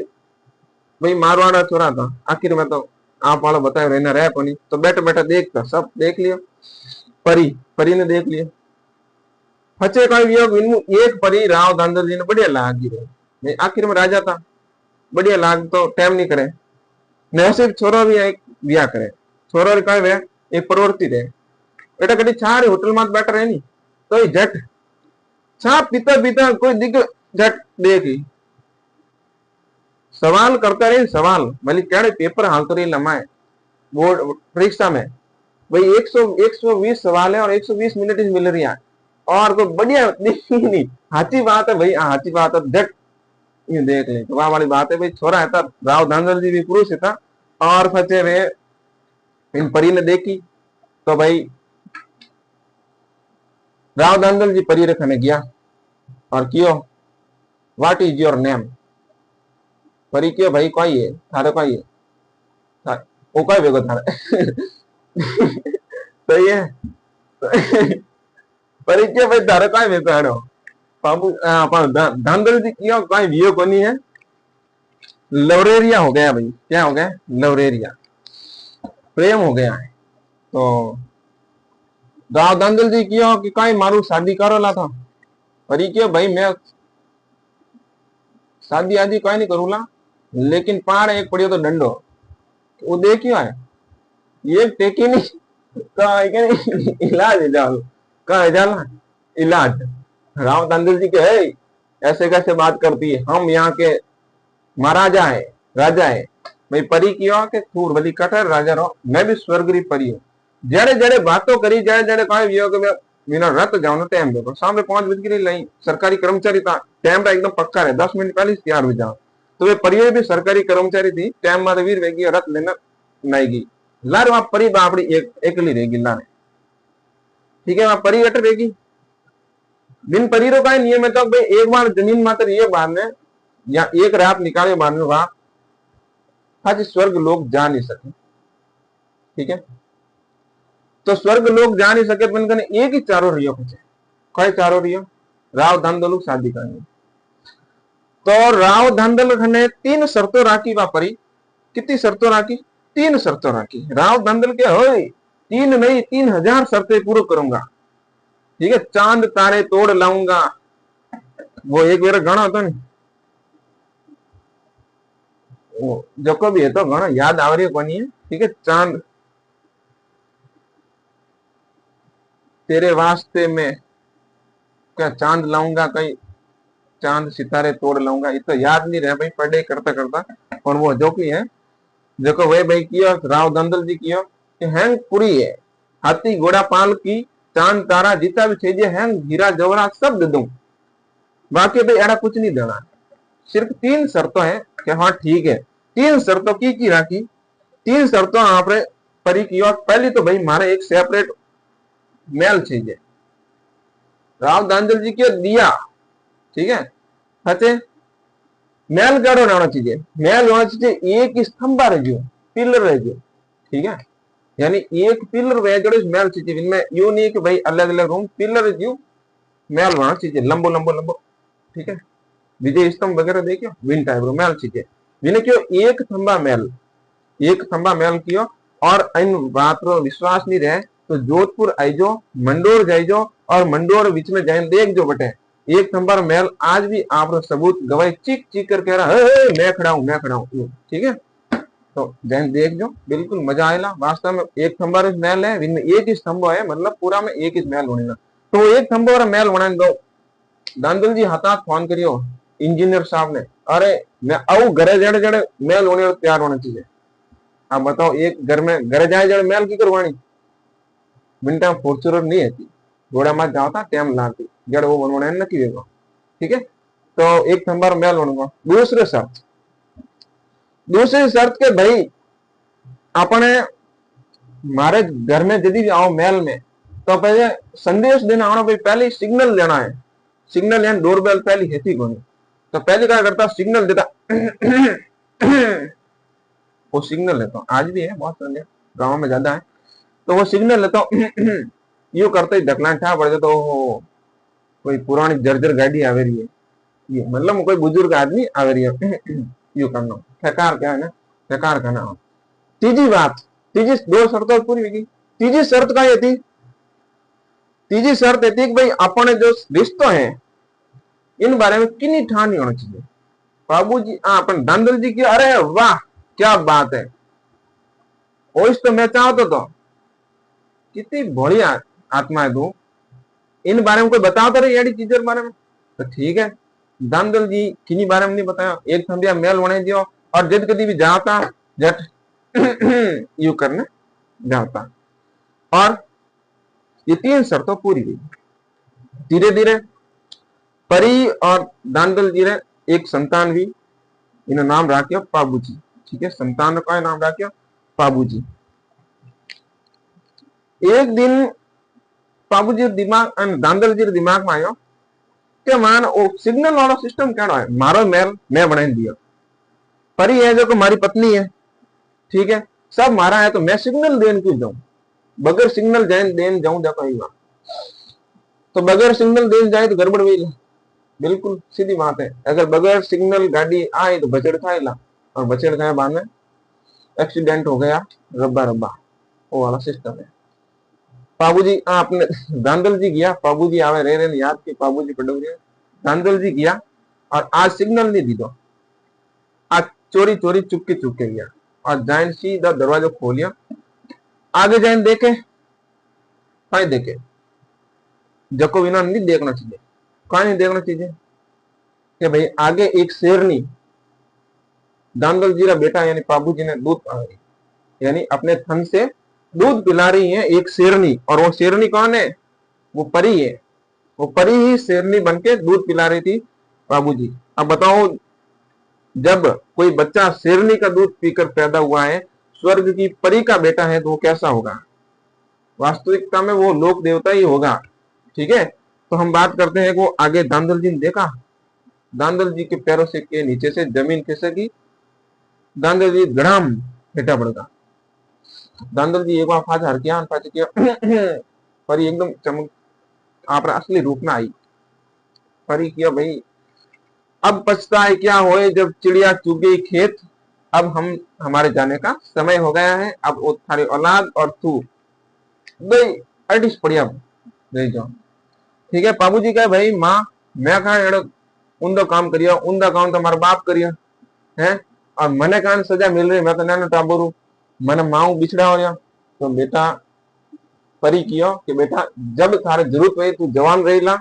भाई मारवाड़ा छोरा था, आखिर में तो आप वालों बताए रहना रह पनी, तो बैठे बैठे देखता, सब देख लिया, परी ने देख लिया। फचे का वियोग एक परी राव धांधल जी ने बढ़िया लागी रहे, आखिर में राजा था, बढ़िया लाग तो टाइम नहीं करे ने, सिर्फ छोरो भी एक ब्याह करे। छोरो का वे एक प्रवृत्ति रहे, बेटा कभी छा रे होटल में बैठा रहे नहीं, तो झट छा पीता पीता कोई दिख झट देखी, सवाल करता रहे, सवाल भले क्या पेपर हालते रही लमाए बोर्ड परीक्षा में, भाई 120 सवाल है और 120 मिनट ही मिल रही है, और कोई बढ़िया नहीं, हाची बात है भाई, हाची बात है, झट ये देख ले। तो वहां वाली बात है भाई, छोरा है था राव धांधल जी भी पुरुष था, और फचे वे इन परी ने देखी, तो भाई राव दांदल जी परी रखने गया और कियो व्हाट इज योर नेम परी क्यों भाई कोई है थारे कोई है वो कोई बेगो थारे तो ये परी क्यों भाई थारे कोई बेगो हाड़ो बाबू दांदल जी क्यों कोई वियो कोनी है लवरेरिया हो गया भाई क्या हो गया लवरेरिया प्रेम हो गया है तो राव दांदल जी क्यों कि कई मारू शादी करो ला था परी क्यों भाई मैं शादी आदि कोई नहीं करूला लेकिन पाड़ एक पड़ियो तो डंडो वो देखियो है ये टेकी नहीं का इलाज जाल का जाला इलाज राव दांदल जी के है ऐसे कैसे बात करती है हम यहाँ के महाराजा है राजा है भाई परी क्यों के थूर बली कठर राजा रो मैं भी स्वर्गरी परी हूँ जड़े जड़े बातों करी जड़े जड़े कोई वियोग में बिना रत जाओ टाइम देखो सामने 5 बज गई लाई सरकारी कर्मचारी था टाइम का एकदम पक्का है 10 मिनट पहले तैयार हो जाओ तो वे परिवार भी सरकारी कर्मचारी थी टाइम में वीर वेगी रत लेना नहीं गई लार वहां परी बापड़ी एकली रहेगी लाने ठीक है वहां परी अट रहेगी बिन परीरो का नियम है तो भाई एक बार जमीन मात्र ये बाद में या एक रात निकाले बाद में वहां आज स्वर्ग लोग जा नहीं सके ठीक है तो स्वर्ग लोग जा नहीं सके तो एक ही चारों रियो कुछ कई चारों रियो राव धांधल शादी करनी तो राव धांधल ने 3 शर्तों राखी वापरी कितनी शर्तों राखी 3 शर्तों राखी राव धांधल के हो 3 नहीं 3000 शर्तें पूरा करूंगा ठीक है चांद तारे तोड़ लाऊंगा वो एक बार गणा होता नहीं जो को भी है तो गणा याद आ रही है कोनी है ठीक है चांद तेरे वास्ते में क्या चांद लाऊंगा कहीं चांद सितारे तोड़ लाऊंगा ये तो याद नहीं रहा भाई पढ़े करता करता और वो जो की है देखो वे भाई किया राव दांदल जी किया कि हैंग पूरी है हाथी घोड़ा पाल की चांद तारा जीता भी चाहिए हैंग हीरा जवरा सब दे दूं बाकी भाई ऐसा कुछ नहीं देना सिर्फ 3 शर्तों है कि हाँ ठीक है 3 शर्तों की राखी 3 शर्तों आपने परी की पहली तो भाई मारे एक सेपरेट मेल चाहिए राव दांदल जी के दिया ठीक है सचे मेल गाड़ो रहना चाहिए मेल होना चाहिए एक स्तंभा रह जो पिलर रह जो ठीक है यानी एक पिलर रह जो मेल चाहिए इनमें यूं नहीं कि भाई अलग अलग रूम पिलर जो मेल होना चाहिए लंबो लंबो लंबो ठीक है विजय स्तंभ वगैरह देखियो विन टाइप रो मेल चाहिए विने क्यों एक थंबा मेल कियो और इन बात रो विश्वास नहीं रहे तो जोधपुर आईजो मंडोर जाइजो और मंडोर बीच में जाए देख जो बटे एक नंबर मेल आज भी आप सबूत गवाही चीख चीख कर कह रहा है मैं खड़ा हूं ठीक है तो जैन देख जो बिल्कुल मजा आएगा वास्तव में एक नंबर मेल है इनमें एक ही स्तंभ है मतलब पूरा में एक ही मेल होने तो एक स्तंभ और मेल बनाने दो दांदल जी हाथ फोन करियो इंजीनियर साहब ने अरे मैं आऊ घरे जड़े जड़े मेल होने तैयार होना चाहिए आप बताओ एक घर में घरे जाए जड़े मेल की करवानी मिनटा फॉर्चूनर नहीं है घोड़ा में जाता टाइम लाती जड़ वो बनवाने नक्की देगा ठीक है तो एक नंबर मेल बनूंगा दूसरी शर्त के भाई अपने मारे घर में यदि भी आओ मेल में तो पहले संदेश देना आना भाई पहले सिग्नल लेना है सिग्नल यानी डोरबेल पहली है थी कोनी तो पहले क्या करता सिग्नल देता वो सिग्नल लेता आज भी है बहुत गाँव में ज्यादा है तो वो सिग्नल लेता यू करते ही ढकलाठा पड़ जाता तो कोई पुरानी जर्जर गाड़ी आ रही है ये मतलब कोई बुजुर्ग आदमी आ रही है यू करना ठेकार क्या है ना ठेकार करना तीजी बात तीजी 2 शर्तों पूरी होगी तीजी शर्त का ये थी तीजी शर्त ये थी कि भाई अपने जो रिश्तों हैं इन बारे में किन्नी ठान नहीं होना चाहिए बाबू जी अपन दांदल जी की अरे वाह क्या बात है ओइस तो मैं चाहता तो कितनी बढ़िया आत्मा है तू इन बारे में कोई बताता रहे यारी चीजों के बारे में तो ठीक है दांदल जी किन्हीं बारे में नहीं बताया एक थंबिया मेल बने दियो और जब कभी भी जाता जट यू करने जाता और ये 3 शर्तों पूरी हुई धीरे धीरे परी और दांदल जी ने एक संतान भी इन्हें नाम रखियो पाबूजी ठीक है संतान का नाम रखियो पाबूजी एक दिन बाबूजी दिमाग दांदलजी दिमाग में आयो कि मान ओ सिग्नल वाला सिस्टम क्या है, मारो मेल मैं बना दिया, परी है जो कि मारी पत्नी है, ठीक है, सब मारा है, तो मैं सिग्नल देन क्यों जाऊं, बगैर सिग्नल देन जाऊं जा कहीं, तो बगैर सिग्नल देन जाए तो गड़बड़ हुई, बिल्कुल सीधी बात है। अगर बगैर सिग्नल गाड़ी आए तो बचड़ खाएला, और बचड़ खाए बाद में एक्सीडेंट हो गया, रब्बा रब्बा, वो वाला सिस्टम है। बाबूजी आपने धांधल जी गया, बाबूजी आवे रे रे याद के बाबूजी पढ़ो गया, धांधल जी गया और आज सिग्नल नहीं दी दो, आज चोरी चोरी चुपके चुपके गया और जाइन सीधा दरवाजा खोलिया, आगे जाइन देखे, कहीं देखे जको विना नहीं देखना चाहिए, कहीं नहीं देखना चाहिए कि भाई आगे एक शेरनी दांदल जी का बेटा यानी बाबू जी ने दूध यानी अपने थन से दूध पिला रही है एक शेरनी, और वो शेरनी कौन है, वो परी है, वो परी ही शेरनी बनके दूध पिला रही थी बाबूजी। अब बताओ जब कोई बच्चा शेरनी का दूध पीकर पैदा हुआ है, स्वर्ग की परी का बेटा है, तो वो कैसा होगा, वास्तविकता में वो लोक देवता ही होगा, ठीक है। तो हम बात करते हैं वो आगे दांदल जी ने देखा, दांदल जी के पैरों से के नीचे से जमीन खिसकी, दांदल जी धड़ाम हेठा पड़ गया, दांदल जी एक बार फाज हर किया फाज किया परी एकदम चमक आप असली रूप में आई, परी किया भाई अब पछताए क्या होए जब चिड़िया चुग गई खेत, अब हम हमारे जाने का समय हो गया है, अब वो थारी औलाद और तू गई अडिस पड़िया गई जाओ, ठीक है। बाबूजी कहे भाई माँ मैं कहा एड़ो उंदो काम करियो, उंदा काम तो हमारा बाप करियो है, और मने कान सजा मिल रही, मैं तो नानो टाबरू मने माऊ बिछड़ा हो गया, तो बेटा परी कियो कि बेटा जब थारे जरूरत हुई तू जवान रहीला,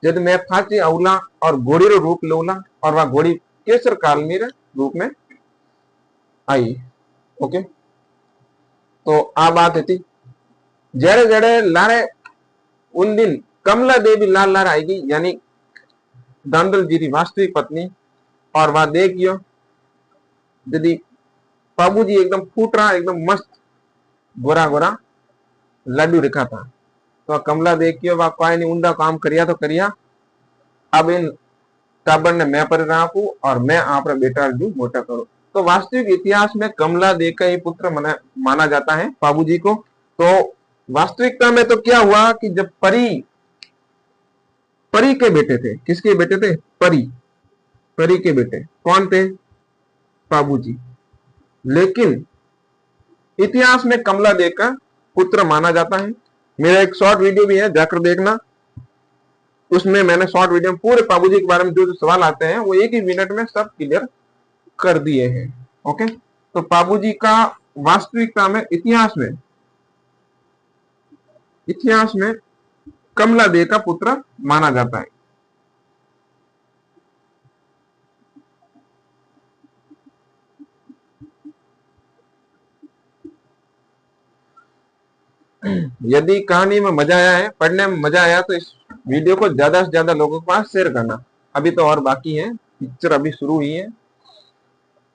जब मैं फांसी आउला और घोड़ी रो रूप लूला, और वह घोड़ी केसर कालमीर रूप में आई, ओके। तो आ बात थी जड़े जड़े लारे उन दिन कमला देवी लाल लार आएगी, यानी दांदल जी की वास्तविक पत्नी, और वह देखियो यदि बाबूजी एकदम फूट रहा, एकदम मस्त गोरा गोरा लड्डू रखा था, तो कमला देखियो वह कोई नहीं ऊंधा काम करिया तो करिया, अब इन टाबर ने मैं पर राखू और मैं आप बेटा जो मोटा करो। तो वास्तविक इतिहास में कमला दे का ही पुत्र माना जाता है बाबूजी को। तो वास्तविकता में तो क्या हुआ कि जब परी परी के बेटे थे, किसके बेटे थे, परी, परी के बेटे कौन थे, बाबूजी, लेकिन इतिहास में कमला दे का पुत्र माना जाता है। मेरा एक शॉर्ट वीडियो भी है, जाकर देखना, उसमें मैंने शॉर्ट वीडियो में पूरे बाबूजी के बारे में जो सवाल आते हैं वो एक ही मिनट में सब क्लियर कर दिए हैं, ओके। तो बाबूजी का वास्तविकता में इतिहास में कमला दे का पुत्र माना जाता है। यदि कहानी में मजा आया है, पढ़ने में मजा आया, तो इस वीडियो को ज्यादा से ज्यादा लोगों के पास शेयर करना। अभी तो और बाकी है, पिक्चर अभी शुरू हुई है,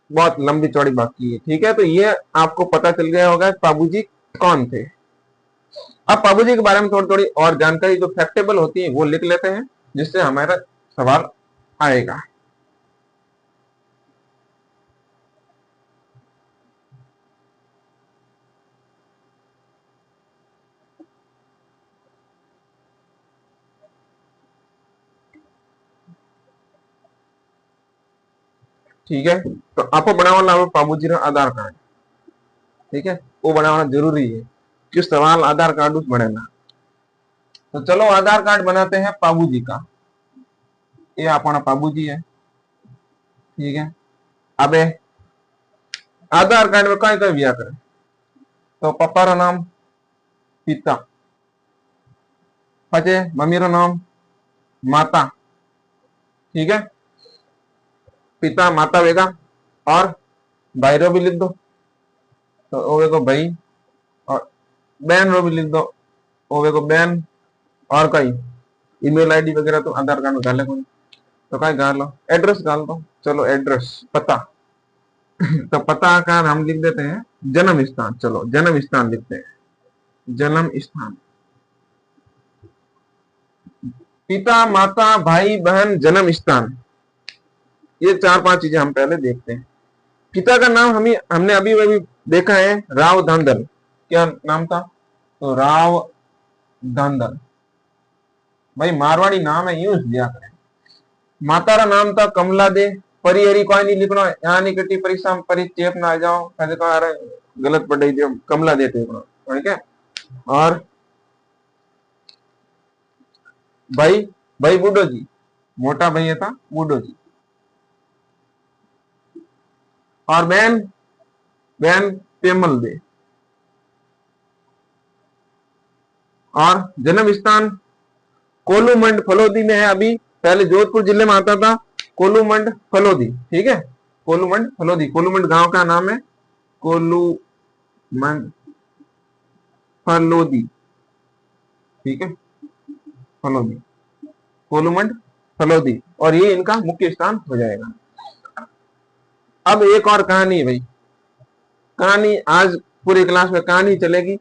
बहुत लंबी चौड़ी बाकी है, ठीक है। तो ये आपको पता चल गया होगा बाबूजी कौन थे। अब बाबूजी के बारे में थोड़ी थोड़ी और जानकारी जो फैक्टेबल होती है वो लिख लेते हैं, जिससे हमारा सवाल आएगा। ठीक है, तो आपको बनाना बाबूजी का आधार कार्ड, ठीक है, वो बनाना जरूरी है कि सवाल आधार कार्ड उस बनेगा। तो चलो आधार कार्ड बनाते हैं बाबूजी का, ये अपना बाबूजी है, ठीक है। अब आधार कार्ड में कहीं कहीं बिया करें, तो पापा रा नाम पिता, पचे मम्मी रा नाम माता, ठीक है, पिता माता वेगा, और भाई रो भी लिख दो, तो वो वेगो भाई, और बहन रो भी लिख दो, वो वेगो बहन, और कहीं ईमेल आईडी वगैरह तो आधार कार्ड में डाले कोई, तो कहीं डाल लो, एड्रेस डाल दो, चलो एड्रेस पता तो पता का हम लिख देते हैं जन्म स्थान, चलो जन्म स्थान लिखते हैं, जन्म स्थान, पिता माता भाई बहन जन्म स्थान, ये 4-5 चीजें हम पहले देखते हैं। पिता का नाम हमने अभी अभी देखा है, राव धांधल। क्या नाम था? तो राव धांधल, भाई मारवाड़ी नाम है, यूज लिया करें। माता का नाम था कमला दे। परिहरी कोई नहीं लिखना, यहाँ नहीं कटी परीक्षा में, परिचय ना आ जाओ, गलत पढ़ रही कमला दे ठीक है। और भाई, भाई बूढ़ो जी, मोटा भाई था बूढ़ो जी। और बहन, बहन पेमल दे। और जन्म स्थान कोलूमंड फलोदी में है अभी, पहले जोधपुर जिले में आता था कोलूमंड फलोदी, ठीक है। कोलूमंड फलोदी, कोलूमंड गांव का नाम है, कोलूमंड फलोदी, ठीक है, फलोदी, कोलूमंड फलोदी, और ये इनका मुख्य स्थान हो जाएगा। अब एक और कहानी है भाई, कहानी आज पूरी क्लास में कहानी चलेगी,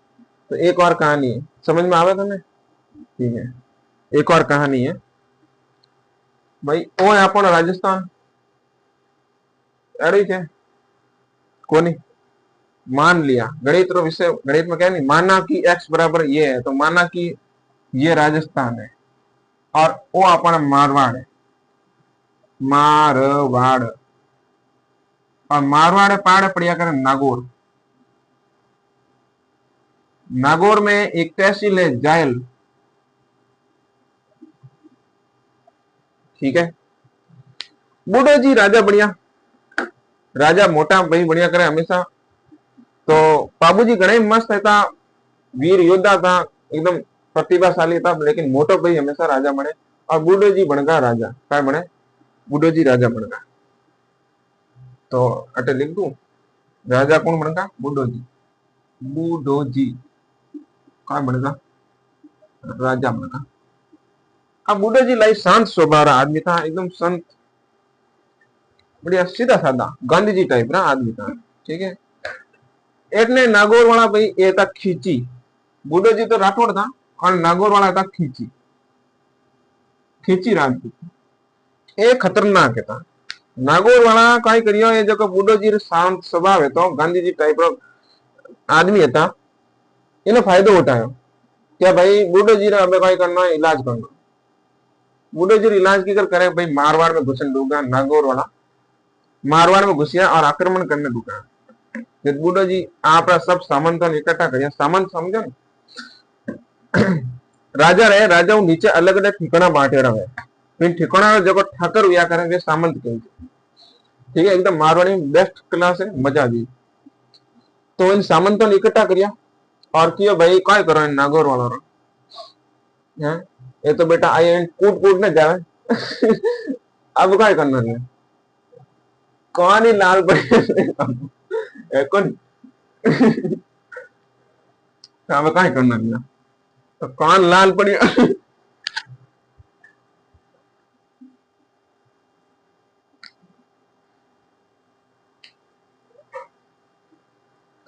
तो एक और कहानी है, समझ में आवे तुम्हें? ठीक है, एक और कहानी है भाई। ओ है अपन राजस्थान, अरे क्या कोनी, मान लिया गणित रो विषय, गणित में क्या नहीं, माना कि x बराबर ये है, तो माना कि ये राजस्थान है, और वो अपना मारवाड़ है, मारवाड़, और मारवाड़ पहाड़ पड़िया कर नागौर। नागौर में एक तहसील है जायल, ठीक है। बूढ़ो जी राजा बढ़िया, राजा मोटा भाई बढ़िया करे हमेशा। तो बाबूजी गणे मस्त था, वीर योद्धा था, एकदम प्रतिभाशाली था, लेकिन मोटो भाई हमेशा राजा बने, और बूढ़ो जी बन गया राजा। क्या बने? बूढ़ो जी राजा बन गया। तो अटे लिख दू, राजा कौन बन गया? बूढ़ो जी, बूढ़ो जी क्या बन गया? राजा बन गया। अब बूढ़ो जी लाई शांत स्वभाव आदमी था, एकदम संत, बढ़िया सीधा साधा गांधी जी टाइप ना आदमी था, ठीक है। एटने नागौर वाला भाई ये था खींची, बूढ़ो जी तो राठौड़ था, और नागौर वाला था खींची, खींची राजपूत, ये खतरनाक था। नागौर वाला कई करियो, ये जो बूढ़ो जी शांत स्वभाव है, तो गांधी जी टाइप रो आदमी था, इन्हें फायदो उठायो क्या भाई बूढ़ो जी ने हमें कई करना है, इलाज करना। बूढ़ो जी इलाज की करे भाई, मारवाड़ में घुसन डूबा, नागौर वाला मारवाड़ में घुसिया और आक्रमण करने डूबा। बूढ़ो जी आप सब सामंत इकट्ठा करिया, सामंत समझो ना, राजा रहे, राजा नीचे अलग अलग ठिकाना बांटे रहे, फिर ठिकाना जो ठाकर हुआ करेंगे सामंत कहेंगे, ठीक है। एकदम मारवाड़ी में बेस्ट क्लास है, मजा आ गई। तो इन सामंतों ने इकट्ठा करिया और किया भाई क्या करो इन नागौर वालों रो, ये तो बेटा आई कूट कूट न जावे अब क्या करना है, कौन ही लाल पड़े कौन अब क्या करना है, तो कौन लाल पड़ी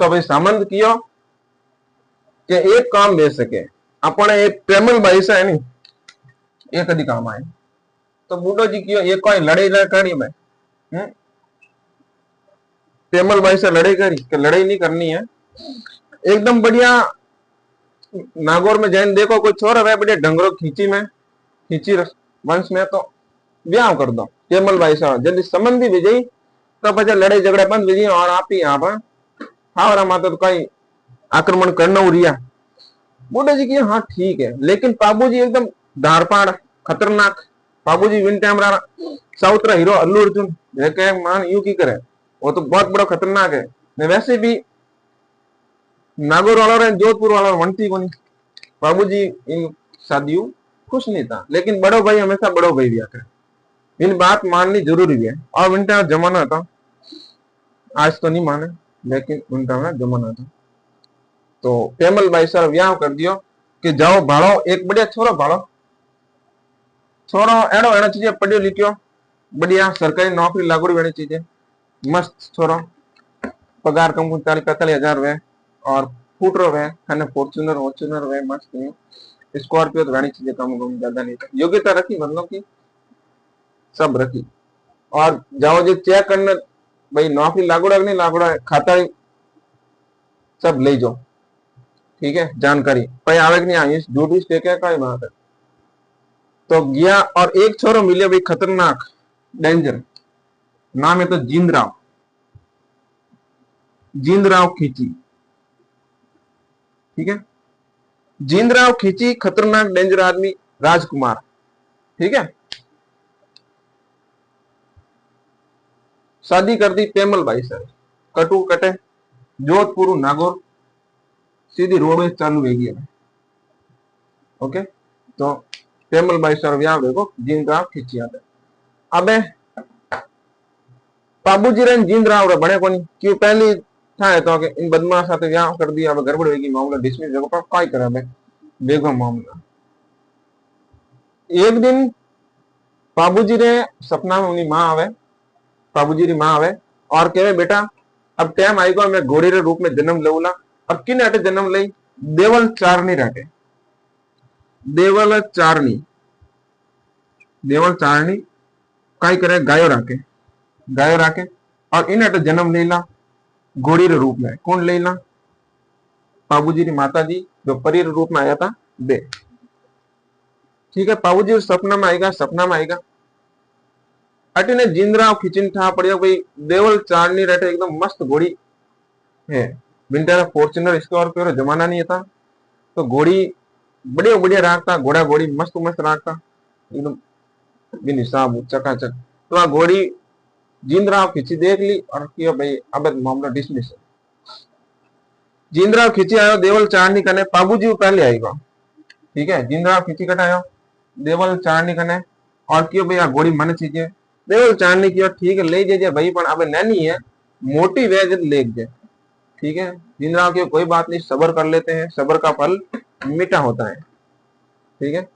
तो भाई सामंत कियो कि एक काम दे सके अपने, एक प्रेमल भाई से है नहीं, ये कभी काम आए। तो बूढ़ो जी कियो, ये कोई लड़ाई करनी भाई, प्रेमल भाई से लड़ाई करी कि लड़ाई नहीं करनी है, एकदम बढ़िया। नागौर में जैन देखो कोई छोरा है बढ़िया डंगरो खींची में, खींची वंश में, तो ब्याह कर दो प्रेमल भाई से, जल्दी संबंधी विजयी, तो पचा लड़ाई झगड़ा बंद विजयी, और आप ही यहाँ पर हावरा माता तो कई आक्रमण करना उरिया। बूढ़े जी की हाँ ठीक है, लेकिन बाबू जी एकदम धारपाड़ खतरनाक, बाबू जी win time south hero Allu Arjun मान यू की करे, वो तो बहुत बड़ा खतरनाक है। वैसे भी नागौर वाला जोधपुर वाला वनती को नहीं, बाबू जी इन शादियों खुश नहीं था, लेकिन बड़ो भाई हमेशा बड़ो भाई भी आकर इन बात माननी जरूरी है। और विन टाइम जमाना था, आज तो नहीं माने, लेकिन विन टाइम जमाना था। तो पेमल भाई सर व्याह कर दियो कि जाओ भाड़ो एक बढ़िया छोरो, भाड़ो छोरो एड़ो एड़ो चीजें पढ़ियो लिखियो, बढ़िया सरकारी नौकरी लागू वाली चीजें, मस्त छोरो, पगार कम 40-45 हजार हुए, और फूट रो है खाने फॉर्च्यूनर वॉर्च्यूनर वे मस्त नहीं स्कॉर्पियो तो घनी चीजें कम कम ज्यादा नहीं योग्यता रखी मतलब की सब रखी और जाओ जो चेक करने भाई नौकरी लागोड़ा नहीं लागोड़ा खाता सब ले जाओ ठीक है जानकारी भाई आवे नहीं आई झूठ भी स्टेक है कई बात है तो गया और एक छोरो मिले भाई खतरनाक डेंजर नाम है तो जींदराव खींची ठीक है जींदराव खींची खतरनाक डेंजर आदमी राजकुमार ठीक है शादी कर दी पेमल भाई सर कटु कटे जोधपुर नागौर सीधी रोडवेज चालू रहेगी है ओके तो पेमल भाई सर व्याह देखो जींदराव खींची आते अबे बाबूजी रे जींदराव रे बने कोनी क्यों पहली था तो कि इन बदमाश साथे व्याह कर दिया अब गड़बड़ होगी मामला डिसमिस देखो पर काय करे बे बेगो मामला एक दिन बाबूजी रे सपना में उनकी मां आवे बाबूजी री मां आवे और कहे बेटा अब टाइम आएगा मैं घोड़ी रे रूप में जन्म लऊला अब किन अटे जन्म लई देवल चारनी राटे देवल चारनी काय करे गायो राके और इन अटे जन्म लेला घोड़ी रे रूप में कौन लेला बाबूजी री माता जी जो परी रे रूप में आया था दे ठीक है बाबूजी सपना में आएगा अटीने जींदराव खींचीन था पड़िया भाई देवल चारनी रहते एकदम मस्त घोड़ी है विंटर फॉर्च्यूनर स्कॉर्पियो जमाना नहीं था तो घोड़ी बढ़िया बढ़िया राखता घोड़ा घोड़ी मस्त मस्त राखता एकदम बिन हिसाब चकाचक तो आ घोड़ी जींदराव खींची देख ली और किया भाई अब मामला डिसमिस जींदराव खींची आयो देवल चारनी कने बाबूजी पहले आएगा ठीक है जींदराव खींची कटायो देवल चारनी कने और कियो भाई आ घोड़ी मन चीजे देवल चारनी की ठीक है ले जे भाई पण अब नैनी है मोटी वेज ले जे ठीक है जींदराव की कोई बात नहीं सब्र कर लेते हैं सब्र का फल मीठा होता है ठीक है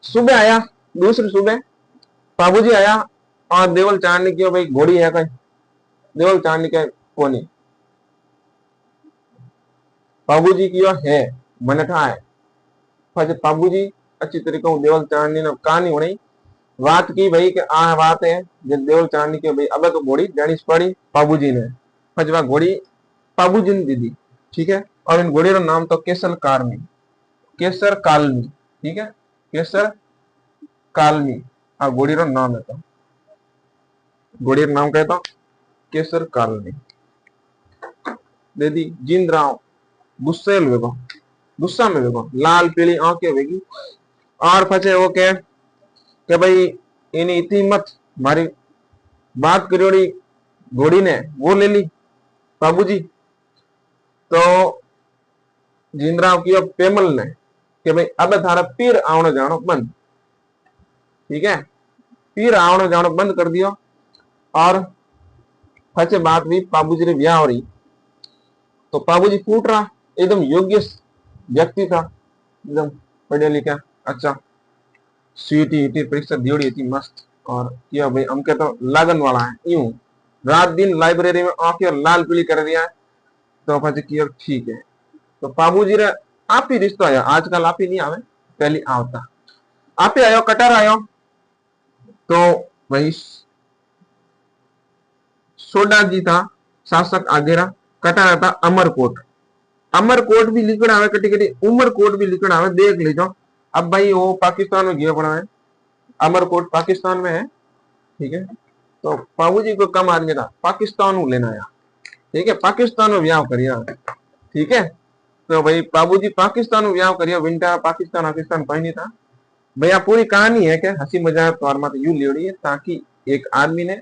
सुबह आया दूसरी सुबह बाबूजी आया और देवल चारनी की भाई घोड़ी है कहीं देवल चारनी के कोनी बाबूजी की है मनठा है फिर बाबूजी अच्छी तरीके देवल चारनी ने कहानी होनी बात की भाई कि आ बात है जब देवल चारनी के भाई अब तो घोड़ी जानी पड़ी बाबूजी ने फजवा घोड़ी बाबूजी ने दीदी ठीक है और इन घोड़ी का नाम तो केसर कालमी ठीक है केसर कालमी हाँ घोड़ी का नाम है तो घोड़ी का नाम कहता केसर कालमी दीदी जींदराव गुस्सा में वेगो लाल पीली आंखें वेगी और फचे वो के भाई इन्हीं इतनी मत मारी बात करोड़ी घोड़ी ने वो ले ली बाबूजी तो जींदराव की पेमल ने कि भाई अब थारा पीर आवनो जानो बंद ठीक है पीर आवनो जानो बंद कर दियो और फचे बात भी बाबूजी ने ब्याह हो रही तो बाबूजी फूट रहा एकदम योग्य व्यक्ति था एकदम पढ़े लिखा अच्छा सीटी परीक्षा दियोड़ी थी मस्त और किया भाई हम के तो लगन वाला है यूं रात दिन लाइब्रेरी में आके लाल पीली कर दिया है तो फिर किया ठीक है तो बाबूजी रे आप ही रिश्ता आया आजकल आप ही नहीं आवे पहले आवता आप ही आयो कटर आयो तो वही सोडा जी था शासक आगेरा कटर था अमरकोट भी लिखना आवे कटी कटी उमरकोट भी लिखना आवे देख लीजो अब भाई वो पाकिस्तान में गया पड़ा है अमरकोट पाकिस्तान में है ठीक है तो बाबूजी को कम आदमी था पाकिस्तान में लेना आया ठीक है पाकिस्तान में ब्याह करिया ठीक है तो भाई बाबूजी पाकिस्तान में ब्याह करिया विंटर पाकिस्तान कोई नहीं था भैया पूरी कहानी है कि हंसी मजाक तौर में यूं लियोड़ी है ताकि एक आदमी ने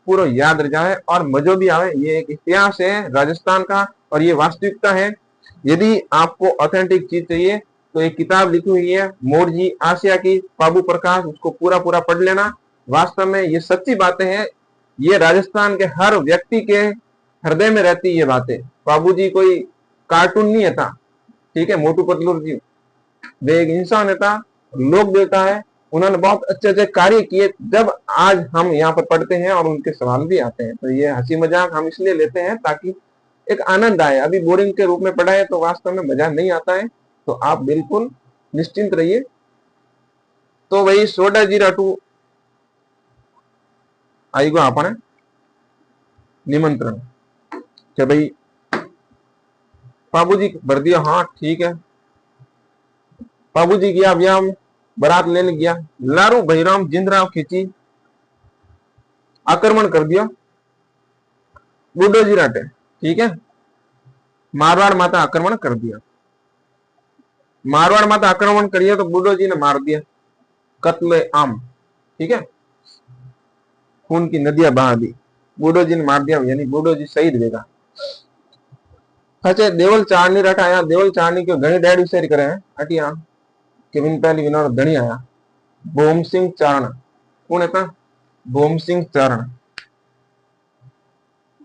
पूरा याद रह जाए और मजो भी आवे ये एक इतिहास है राजस्थान का और ये वास्तविकता है यदि आपको ऑथेंटिक चीज चाहिए तो एक किताब लिखी हुई है मोरजी आसिया की बाबू प्रकाश उसको पूरा पढ़ लेना वास्तव में ये सच्ची बातें हैं ये राजस्थान के हर व्यक्ति के हृदय में रहती ये बातें बाबूजी कोई कार्टून नहीं था ठीक है मोटू पतलू जी वे एक इंसान था लोक देवता है उन्होंने बहुत अच्छे कार्य किए जब आज हम यहाँ पर पढ़ते हैं और उनके सवाल भी आते हैं तो ये हंसी मजाक हम इसलिए लेते हैं ताकि एक आनंद आए। अभी बोरिंग के रूप में पढ़ा है तो वास्तव में मजा नहीं आता है, तो आप बिल्कुल निश्चिंत रहिए। तो वही 1602 आई गो आपने निमंत्रण कि भाई बाबूजी भर दिया। हाँ ठीक है, बाबूजी गया व्यायाम, बारात लेने गया। लारू भैराम जिंदराव खींची, आक्रमण कर दिया बूढ़ो जी राटे। ठीक है, मारवाड़ माता आक्रमण कर दिया। मारवाड़ माता आक्रमण करिए तो बूढ़ो जी ने मार दिया, कत्ले आम। ठीक है, खून की नदियां बहा दी, बूढ़ो जी ने मार दिया, यानी बूढ़ो जी शहीद वेगा। अच्छा, देवल चारनी रट आया। देवल चारनी के घणी डेड विषय करे हैं अटिया के विन पहली विनोद धनी आया भोम सिंह चारण। कौन है था? भोम सिंह चारण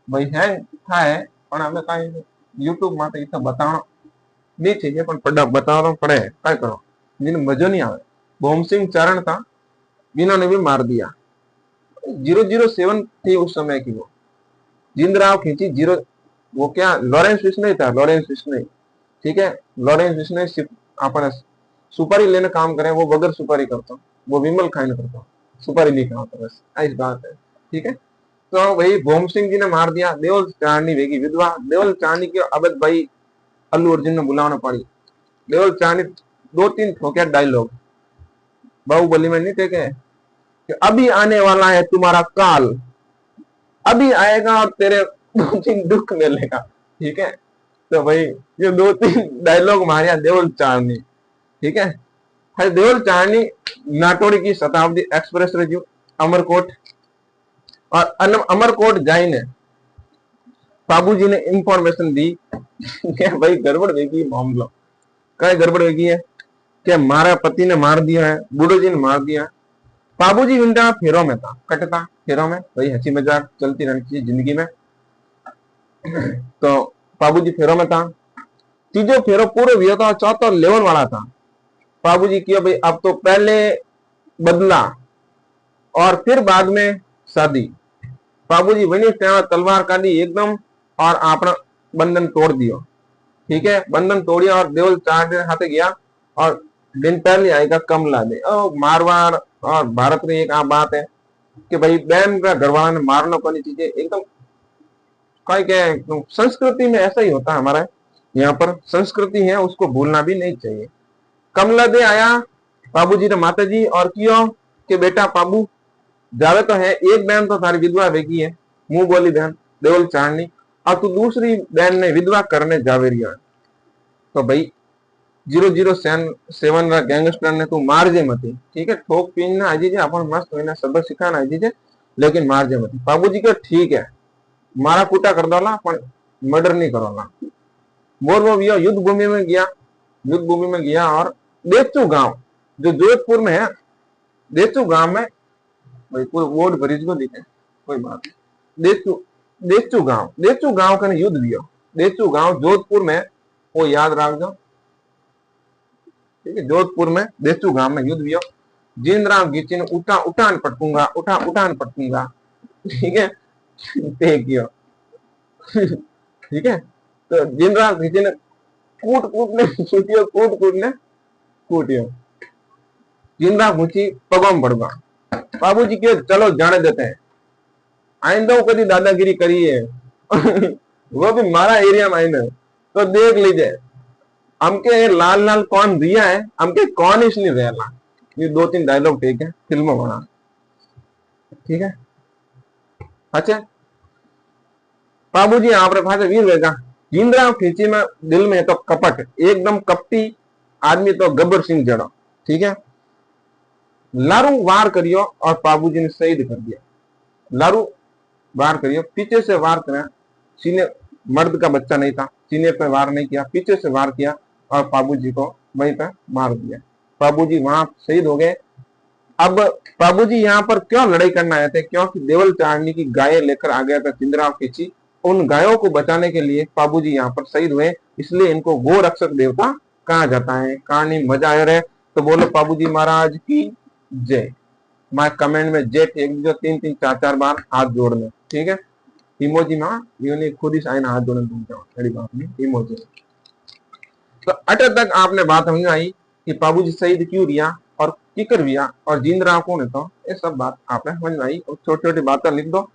भाई है था है, पण हमें कहीं यूट्यूब में तो बताना नहीं चाहिए, पण पढ़ा बताना पड़े, क्या करो, जिन्हें मजो नहीं आवे। भोम सिंह चारण था, इन्होंने भी मार दिया। 007 थी उस समय की वो, जिंदराव खींची जीरो। वो क्या लॉरेंस विस्नय था, लॉरेंस विस्नय। ठीक है, लॉरेंस विस्नय अपन सुपारी लेने काम करे, वो बगैर सुपारी करता, वो विमल खाने करता, सुपारी नहीं खाता, बस ऐसी बात है। ठीक है, तो भाई भोम सिंह जी ने मार दिया। देवल चारनी वेगी विधवा। देवल चारनी के अबद भाई अल्लू अर्जुन ने बुलाना पड़ी। देवल चारनी 2-3 ठोके डायलॉग बाहुबली में नहीं थे कि अभी आने वाला है तुम्हारा काल, अभी आएगा और तेरे 2-3 दुख मिलेगा। ठीक है, तो भाई ये 2-3 डायलॉग मारिया देवल चारनी। ठीक है, हर देवल चारनी नाटोड़ी की शताब्दी एक्सप्रेस रही अमरकोट, और अमरकोट जाइने बाबूजी ने इंफॉर्मेशन दी कि भाई गड़बड़ वेगी मामला। क्या गड़बड़ वेगी है कि मारा पति ने मार दिया है, बूढ़ो जी ने मार दिया है। बाबूजी विंटा फेरों में था, कटता फेरों में, भाई हंसी मजाक चलती रहनी चाहिए जिंदगी में। तो बाबूजी फेरों में था, तीजो फेरो पूरे हुआ था, चौथा लेवन वाला था। बाबूजी किया भाई अब तो पहले बदला और फिर बाद में शादी। बाबूजी वही तलवार काटी एकदम और अपना बंधन तोड़ दियो। ठीक है, बंधन तोड़िया और देवल चार हाथे गया और दिन पहले आएगा कमला दे। मारवाड़ और भारत में एक बात है कि भाई बहन का घरवाला ने मारना को नहीं चाहिए एकदम। क्या संस्कृति में ऐसा ही होता है, हमारा यहाँ पर संस्कृति है, उसको भूलना भी नहीं चाहिए। कमला दे आया बाबूजी ने माता जी और कियो कि बेटा बाबू जावे तो है, एक बहन तो थारी विधवा वेगी है, मुंह बोली बहन देवल चारनी, और तू दूसरी बहन ने विधवा करने जावे रही है। तो भाई 007 गैंगस्टर ने तू मार जे मती। ठीक है, ठोक पीन आ जीजे, अपन मस्त होना सबक सिखाना आ जीजे, लेकिन मार जे मती। बाबूजी को ठीक है मारा कूटा कर दोला, पर मर्डर नहीं करोला। बोर वो युद्ध भूमि में गया, युद्ध भूमि में गया और देचू गांव जो जोधपुर में है, देचू गांव में भाई पूरे वोट भरीज को दिखे कोई बात नहीं। देचू गांव का युद्ध भी हो, देचू गांव जोधपुर में, वो याद रख दो। ठीक है, जोधपुर में देचू गांव में युद्ध भी हो। जिंदराव घीची ने उठान पटकूंगा, उठान पटकूंगा। ठीक है, ठीक है, तो जिंदराव घीची ने कूट ने कूटियो। जिंदराव घीची पगोम पड़गा। बाबूजी क्यों चलो जाने देते हैं, आइंदा कभी दादागिरी करी है वो भी मारा एरिया में आइंदा तो देख लीजिए। हमके लाल लाल कौन दिया है, हमके कौन इस नहीं रहना। ये 2-3 डायलॉग ठीक है, फिल्मों बना। ठीक है, अच्छा बाबूजी आप भाषा वीर वेगा। जिंदराव खींची में दिल में तो कपट, एकदम कपटी आदमी तो गब्बर सिंह जड़ो। ठीक है, लारू वार करियो और बाबूजी ने शहीद कर दिया। लारू वार करियो, पीछे से वार करा, सीने मर्द का बच्चा नहीं था, सीने पे वार नहीं किया, पीछे से वार किया और बाबूजी को वहीं पे मार दिया। बाबूजी वहां शहीद हो गए। अब बाबूजी यहाँ पर क्यों लड़ाई करना आए थे? क्योंकि देवल चारनी की गाय लेकर आ गया था जिंदराव खींची, उन गायों को बचाने के लिए बाबूजी यहाँ पर शहीद हुए, इसलिए इनको गो रक्षक देवता कहा जाता है। कहानी मजा आ रहा है तो बोलो बाबूजी महाराज की जय। मैं कमेंट में जय फेंक दो 3-3 4-4 बार हाथ जोड़ लो। ठीक है, इमोजी में यूने खुद ही साइन हाथ जोड़न तुम जाओ बड़ी बात नहीं इमोजी। तो अटे तक आपने बात समझ आई कि बाबूजी शहीद क्यों रिया और किकर रिया और जिंद रहा कौन है, तो ये सब बात आपने समझ में आई। छोटी छोटी बातें लिख दो।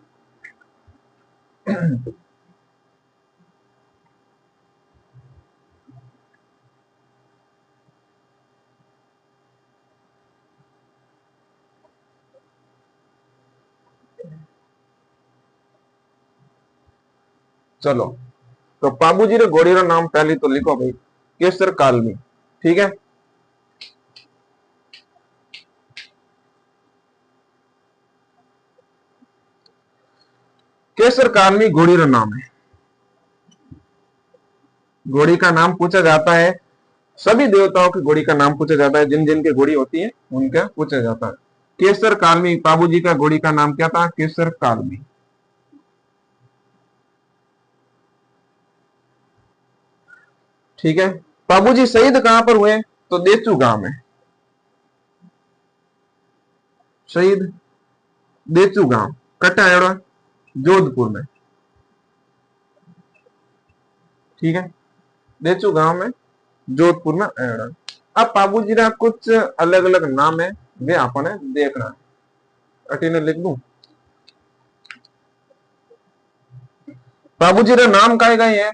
चलो, तो बाबूजी रे घोड़ी रो नाम पहले तो लिखो भाई, केसर कालमी। ठीक है, केसर कालमी घोड़ी रो नाम है। घोड़ी का नाम पूछा जाता है, सभी देवताओं की घोड़ी का नाम पूछा जाता है, जिन जिन की घोड़ी होती है उनका पूछा जाता है। केसर कालमी बाबूजी का घोड़ी का नाम क्या था? केसर कालमी। ठीक है, बाबूजी शहीद कहां पर हुए? तो देचू गांव में। शहीद देचू गांव कटा है जोधपुर में। ठीक है, देचू गांव में जोधपुर में आयोड़ा। अब बाबूजी का कुछ अलग अलग नाम है, वे आपने देखना है। अटीने लिख दूं, बाबूजी का नाम काय गए हैं?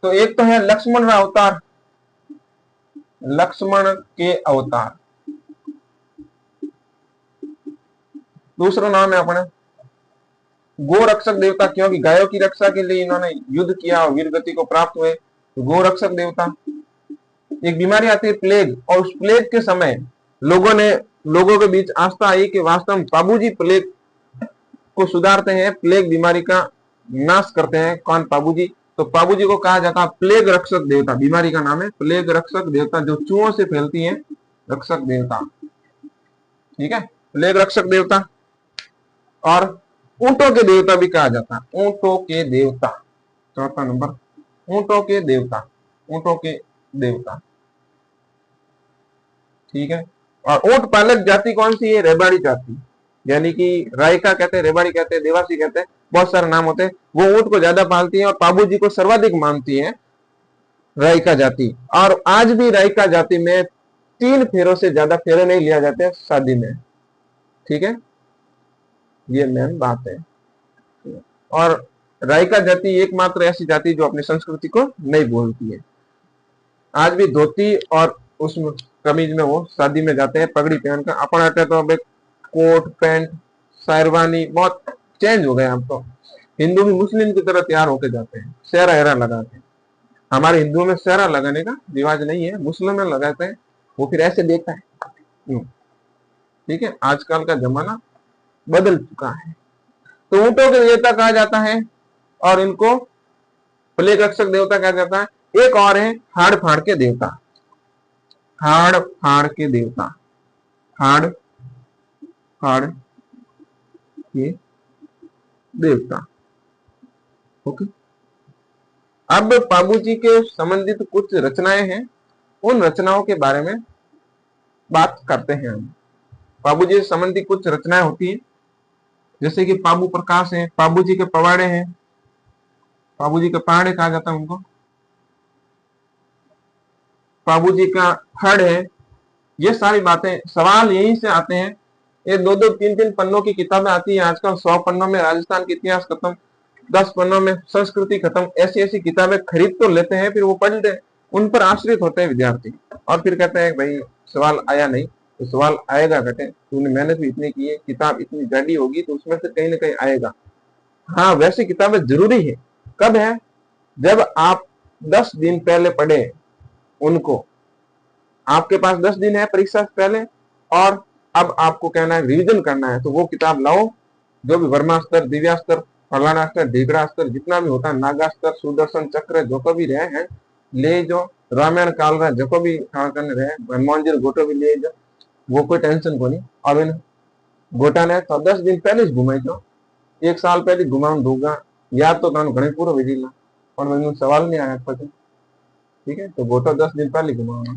तो एक तो है लक्ष्मण का अवतार, लक्ष्मण के अवतार। दूसरा नाम है अपने गो रक्षक देवता, क्योंकि गायों की रक्षा के लिए इन्होंने युद्ध किया और वीर गति को प्राप्त हुए, तो गो रक्षक देवता। एक बीमारी आती है प्लेग, और उस प्लेग के समय लोगों के बीच आस्था आई कि वास्तव में बाबूजी प्लेग को सुधारते हैं, प्लेग बीमारी का नाश करते हैं। कौन? बाबूजी। तो बाबूजी को कहा जाता है प्लेग रक्षक देवता। बीमारी का नाम है प्लेग रक्षक देवता, जो चूहों से फैलती है, रक्षक देवता। ठीक है, प्लेग रक्षक देवता। और ऊंटों के देवता भी कहा जाता है, ऊंटों के देवता। चौथा नंबर, ऊंटों के देवता, ऊंटों के देवता। ठीक है, और ऊंट पालक जाति कौन सी है? रेबाड़ी जाति, यानी कि रायका कहते हैं, रेबाड़ी कहते हैं, देवासी कहते हैं, बहुत सारे नाम होते हैं। वो ऊंट को ज्यादा पालती है और बाबूजी को सर्वाधिक मानती है रायका जाति। और आज भी रायका जाति में 3 फेरों से ज्यादा फेरे नहीं लिया जाते शादी में। ठीक है, ये मेन बात है। और रायका जाति एकमात्र ऐसी जाति जो अपनी संस्कृति को नहीं भूलती है। आज भी धोती और उस कमीज में वो शादी में जाते हैं, पगड़ी पहनकर। अपन हटे तो अब कोट पैंट शेरवानी बहुत चेंज हो गए। अब तो हिंदू भी मुस्लिम की तरह तैयार होके जाते हैं, सेहरा हेरा लगाते हैं। हमारे हिंदुओं में सेहरा लगाने का रिवाज नहीं है, मुस्लिम में लगाते हैं। वो फिर ऐसे देखता है। ठीक है, आजकल का जमाना बदल चुका है। तो ऊंटों के देवता कहा जाता है और इनको प्लेग रक्षक देवता कहा जाता है। एक और है हाड़ फाड़ के देवता, हाड़ फाड़ के देवता, हाड़ फाड़ के देवता। ओके, अब बाबूजी के संबंधित कुछ रचनाएं हैं, उन रचनाओं के बारे में बात करते हैं हम। बाबूजी से संबंधित कुछ रचनाएं होती हैं, जैसे कि बाबू प्रकाश है, बाबूजी के पवाड़े हैं, बाबूजी के पहाड़े कहा जाता है उनको, बाबूजी का हड़ है। ये सारी बातें, सवाल यहीं से आते हैं। ये 2-2, 3-3 पन्नों की किताबें आती है आजकल। 100 पन्नों में राजस्थान के इतिहास खत्म, 10 पन्नों में संस्कृति खत्म। ऐसी ऐसी किताबें खरीद तो लेते हैं, फिर वो पढ़ते हैं, उन पर आश्रित होते हैं विद्यार्थी, और फिर कहते हैं भाई सवाल आया नहीं। तो सवाल आएगा घटे, तूने मेहनत भी इतनी की है, किताब इतनी गाड़ी होगी, तो उसमें से कहीं ना कहीं आएगा। हाँ, वैसी किताबें जरूरी है। कब है? जब आप 10 दिन पहले पढ़े उनको, आपके पास 10 दिन है परीक्षा से पहले, और अब आपको कहना है रिवीजन करना है, तो वो किताब लाओ। जो भी वर्मास्त्र, दिव्यास्त्र, फलानास्त्र, ढीगड़ास्त्र, जितना भी होता है, नागास्त्र, सुदर्शन चक्र, जो कभी रहे हैं ले जो, रामायण काल रहा जो कभी करने रहे, हनुमान जी गोटो भी ले जो, वो कोई टेंशन को नहीं। अब इन गोटा ने तो 10 दिन पहले ही घुमाई जो, 1 साल पहले घुमाऊं दूंगा, याद तो तानु घणे पूरो विधी ला, पर मैंने सवाल नहीं आया पता। ठीक है, तो गोटा 10 दिन पहले घुमाऊंगा।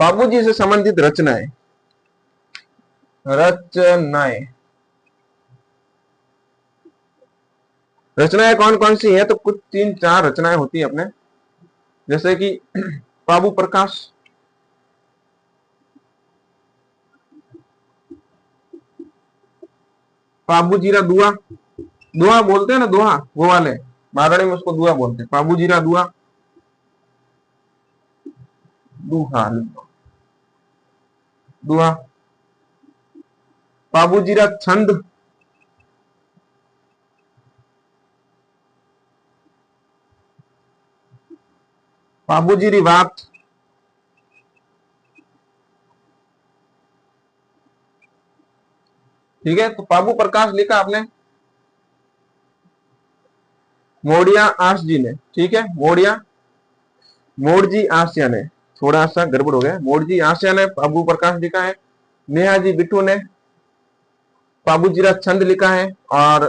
बाबूजी से संबंधित रचनाएं, रचनाएं रचनाएं कौन कौन सी है? तो कुछ 3-4 रचनाएं होती है अपने, जैसे कि बाबू प्रकाश, बाबू जीरा दुआ, दुआ बोलते हैं ना, दुआ वो वाले मारवाड़ी में उसको दुआ बोलते हैं, बाबू जीरा दुआ, दुहा, दुआ, बाबू जीरा छंद, बाबू जीरी बात, ठीक है। तो बाबू प्रकाश लिखा आपने मोड़िया आस जी ने, ठीक है, मोड़िया, मोड़जी आसिया ने, थोड़ा सा गड़बड़ हो गया, मोड़जी आसिया ने बाबू प्रकाश लिखा है, नेहाजी बिट्टू ने बाबूजीरा छंद लिखा है, और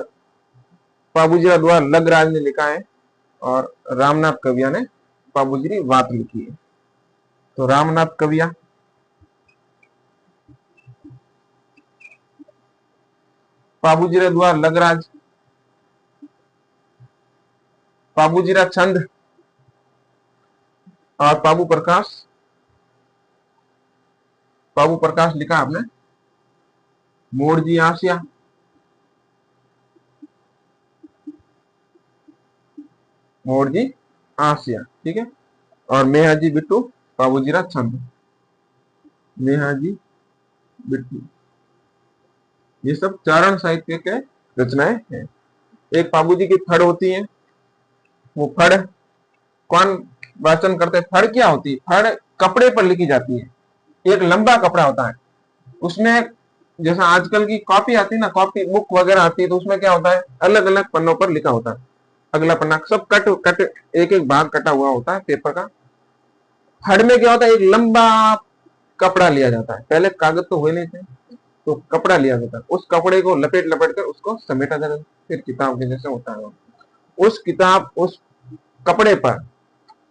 बाबूजीरा द्वारा लगराज ने लिखा है, और रामनाथ कविया ने बाबूजीरी बात लिखी है। तो रामनाथ कविया, बाबूजीरा द्वारा लगराज, बाबूजीरा छंद, और बाबू प्रकाश, बाबू प्रकाश लिखा आपने मोड़जी आसिया, मोड़जी आसिया, ठीक है। और मेहाजी बिट्टू बाबूजीरा छंद, मेहाजी बिट्टू, ये सब चारण साहित्य के रचनाएं हैं। एक बाबूजी की फड़ होती है, वो फड़ कौन वाचन करते हैं? फड़ क्या होती है? फड़ कपड़े पर लिखी जाती है, एक लंबा कपड़ा होता है, उसमें जैसा आजकल की कॉपी आती है ना, कॉपी बुक वगैरह आती है, तो उसमें क्या होता है, अलग अलग पन्नों पर लिखा होता है, अगला पन्ना सब कट कट, एक एक भाग कटा हुआ होता है पेपर का। फड़ में क्या होता है, एक लंबा कपड़ा लिया जाता है, पहले कागज तो हुए नहीं थे, तो कपड़ा लिया जाता है, उस कपड़े को लपेट लपेट कर उसको समेटा जाता है, फिर किताब के जैसे होता है। उस किताब, उस कपड़े पर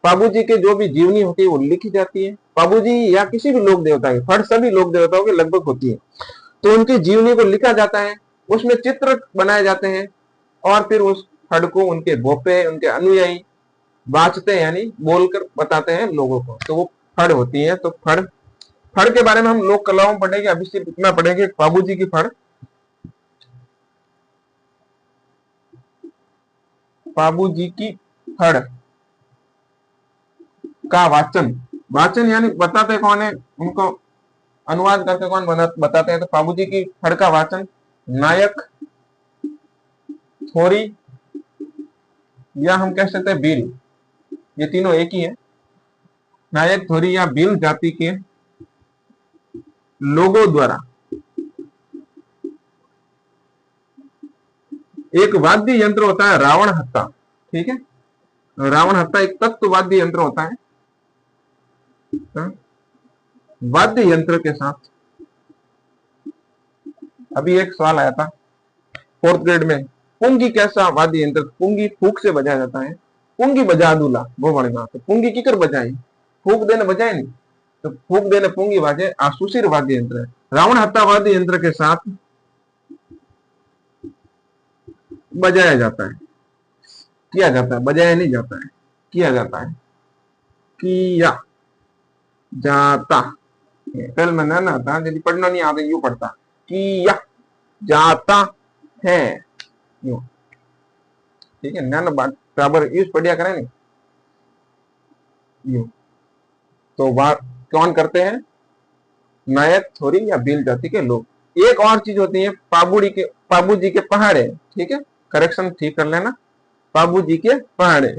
बाबूजी के जो भी जीवनी होती है वो लिखी जाती है। बाबूजी या किसी भी लोक देवता के, फड़ सभी लोक देवताओं के लगभग होती है, तो उनकी जीवनी को लिखा जाता है, उसमें चित्र बनाए जाते हैं, और फिर उस फड़ को उनके गोपे, उनके अनुयायी वाचते हैं, यानी बोलकर बताते हैं लोगों को, तो वो फड़ होती है। तो फड़, फड़ के बारे में हम लोक कलाओं पढ़ेंगे, अभी सिर्फ इतना पढ़ेंगे, बाबूजी की फड़, बाबूजी की फड़ का वाचन, वाचन यानी बताते कौन है, उनको अनुवाद करके कौन बताते हैं? तो बाबूजी की फड़ का वाचन नायक, थोरी, या हम कह सकते हैं भील, ये तीनों एक ही है। नायक, थोरी या भील जाति के लोगों द्वारा एक वाद्य यंत्र होता है रावण हत्ता, ठीक है, रावण हत्ता एक तत्ववाद्य यंत्र होता है, वाद्य यंत्र के साथ। अभी एक सवाल आया था 4th ग्रेड में, पुंगी कैसा वाद्य यंत्र? पुंगी फूक से बजाया जाता है, पुंगी बजा दूला वो बड़ेगा, तो पुंगी किकर बजाई, फूक देने बजाए नहीं, तो फूक देने पुंगी बाजे, आसुसिर वाद्य यंत्र है। रावण हत्ता वाद्य यंत्र के साथ बजाया जाता है, किया जाता है, बजाया नहीं जाता है, किया जाता है, किया जाता है। पहले मैं ना था, यदि पढ़ना नहीं आता यूं पढ़ता, किया जाता है, यूं, ठीक है, ना बराबर यूज पढ़िया करें नहीं, यूं। तो बात कौन करते हैं? नायक, थोरी या भील जाति के लोग। एक और चीज होती है पाबूड़ी के, बाबूजी के पहाड़े, ठीक है, करेक्शन ठीक कर लेना, बाबूजी के पहाड़े।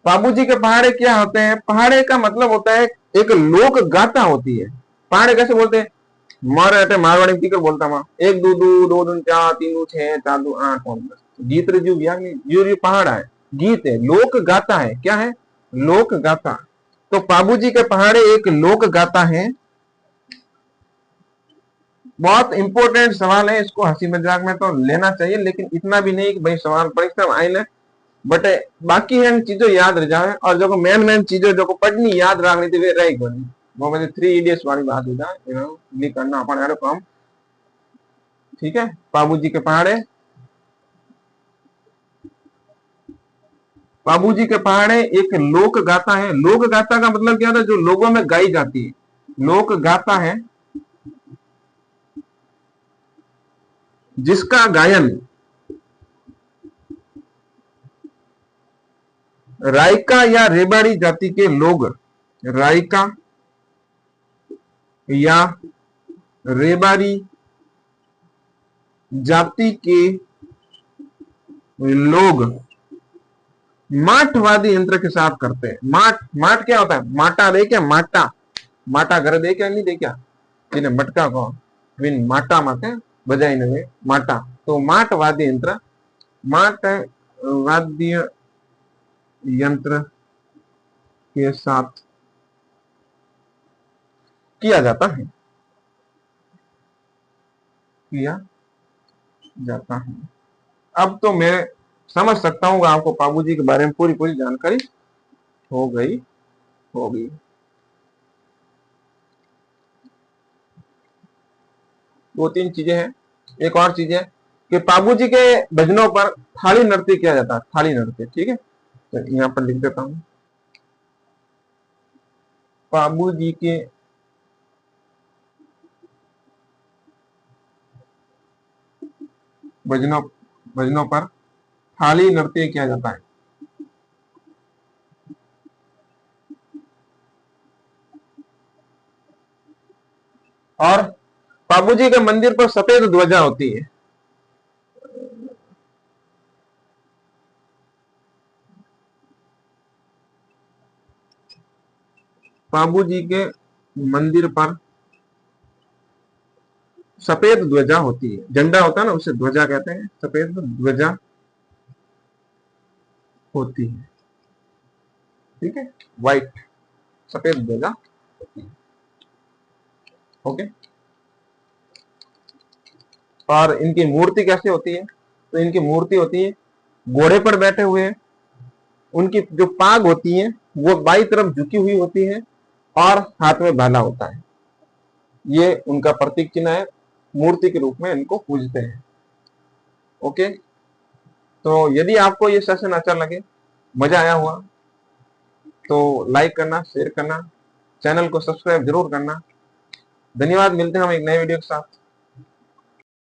बाबूजी के पहाड़े क्या होते हैं? पहाड़े का मतलब होता है एक लोक गाथा होती है। पहाड़े कैसे बोलते हैं? मारे मारवाड़ी में टीकर बोलता वहां, 1 2 2 2 2 4 3 2 6 4 2 8 9 10 गीत रजू ये पहाड़ है, गीत है, लोक गाथा है, क्या है? लोक गाथा। तो बाबूजी के पहाड़े एक लोक गाथा है। बहुत इंपॉर्टेंट सवाल है, इसको हंसी मजाक में तो लेना चाहिए, लेकिन इतना भी नहीं कि भाई सवाल परीक्षा में आए, बट बाकी है चीजों याद रह जाए, और जो मेन चीजों जो पढ़नी याद रखनी थी वे रह गई, वो मुझे 3 इडियट्स वाली बात हो जाए, ये करना अपन यार काम, ठीक है। बाबूजी के पहाड़े बाबूजी के पहाड़े एक लोक गाथा है। लोक गाथा का मतलब क्या था? जो लोगों में गाई जाती है। लोक गाथा है जिसका गायन रायका या रेबाड़ी जाति के लोग, रायका या रेबाड़ी जाति के लोग माठवादी यंत्र के साथ करते हैं। माठ क्या होता है? माटा दे क्या? माटा घर दे क्या? नहीं दे क्या? जिन्हें मटका को विन माटा माते बजाई ने माटा, तो माट वाद्य यंत्र, माट वाद्य यंत्र के साथ किया जाता है, किया जाता है। अब तो मैं समझ सकता हूँ आपको बाबूजी के बारे में पूरी जानकारी हो गई होगी। दो तीन चीजें हैं। एक और चीज है कि बाबूजी के भजनों पर थाली नृत्य किया जाता है। थाली नृत्य, ठीक है, तो यहाँ पर लिख देता हूं। बाबूजी के भजनों पर थाली नृत्य किया जाता है। और बाबूजी के मंदिर पर सफेद ध्वजा होती है। बाबूजी के मंदिर पर सफेद ध्वजा होती है। झंडा होता है ना, उसे ध्वजा कहते हैं। सफेद ध्वजा होती है, ठीक है, व्हाइट सफेद ध्वजा होती है। ओके। और इनकी मूर्ति कैसे होती है? तो इनकी मूर्ति होती है घोड़े पर बैठे हुए। उनकी जो पाग होती है वो बाई तरफ झुकी हुई होती है और हाथ में भाला होता है। ये उनका प्रतीक चिन्ह है। मूर्ति के रूप में इनको पूजते हैं। ओके। तो यदि आपको ये सेशन अच्छा लगे, मजा आया हुआ, तो लाइक करना, शेयर करना, चैनल को सब्सक्राइब जरूर करना। धन्यवाद। मिलते हैं हम एक नए वीडियो के साथ।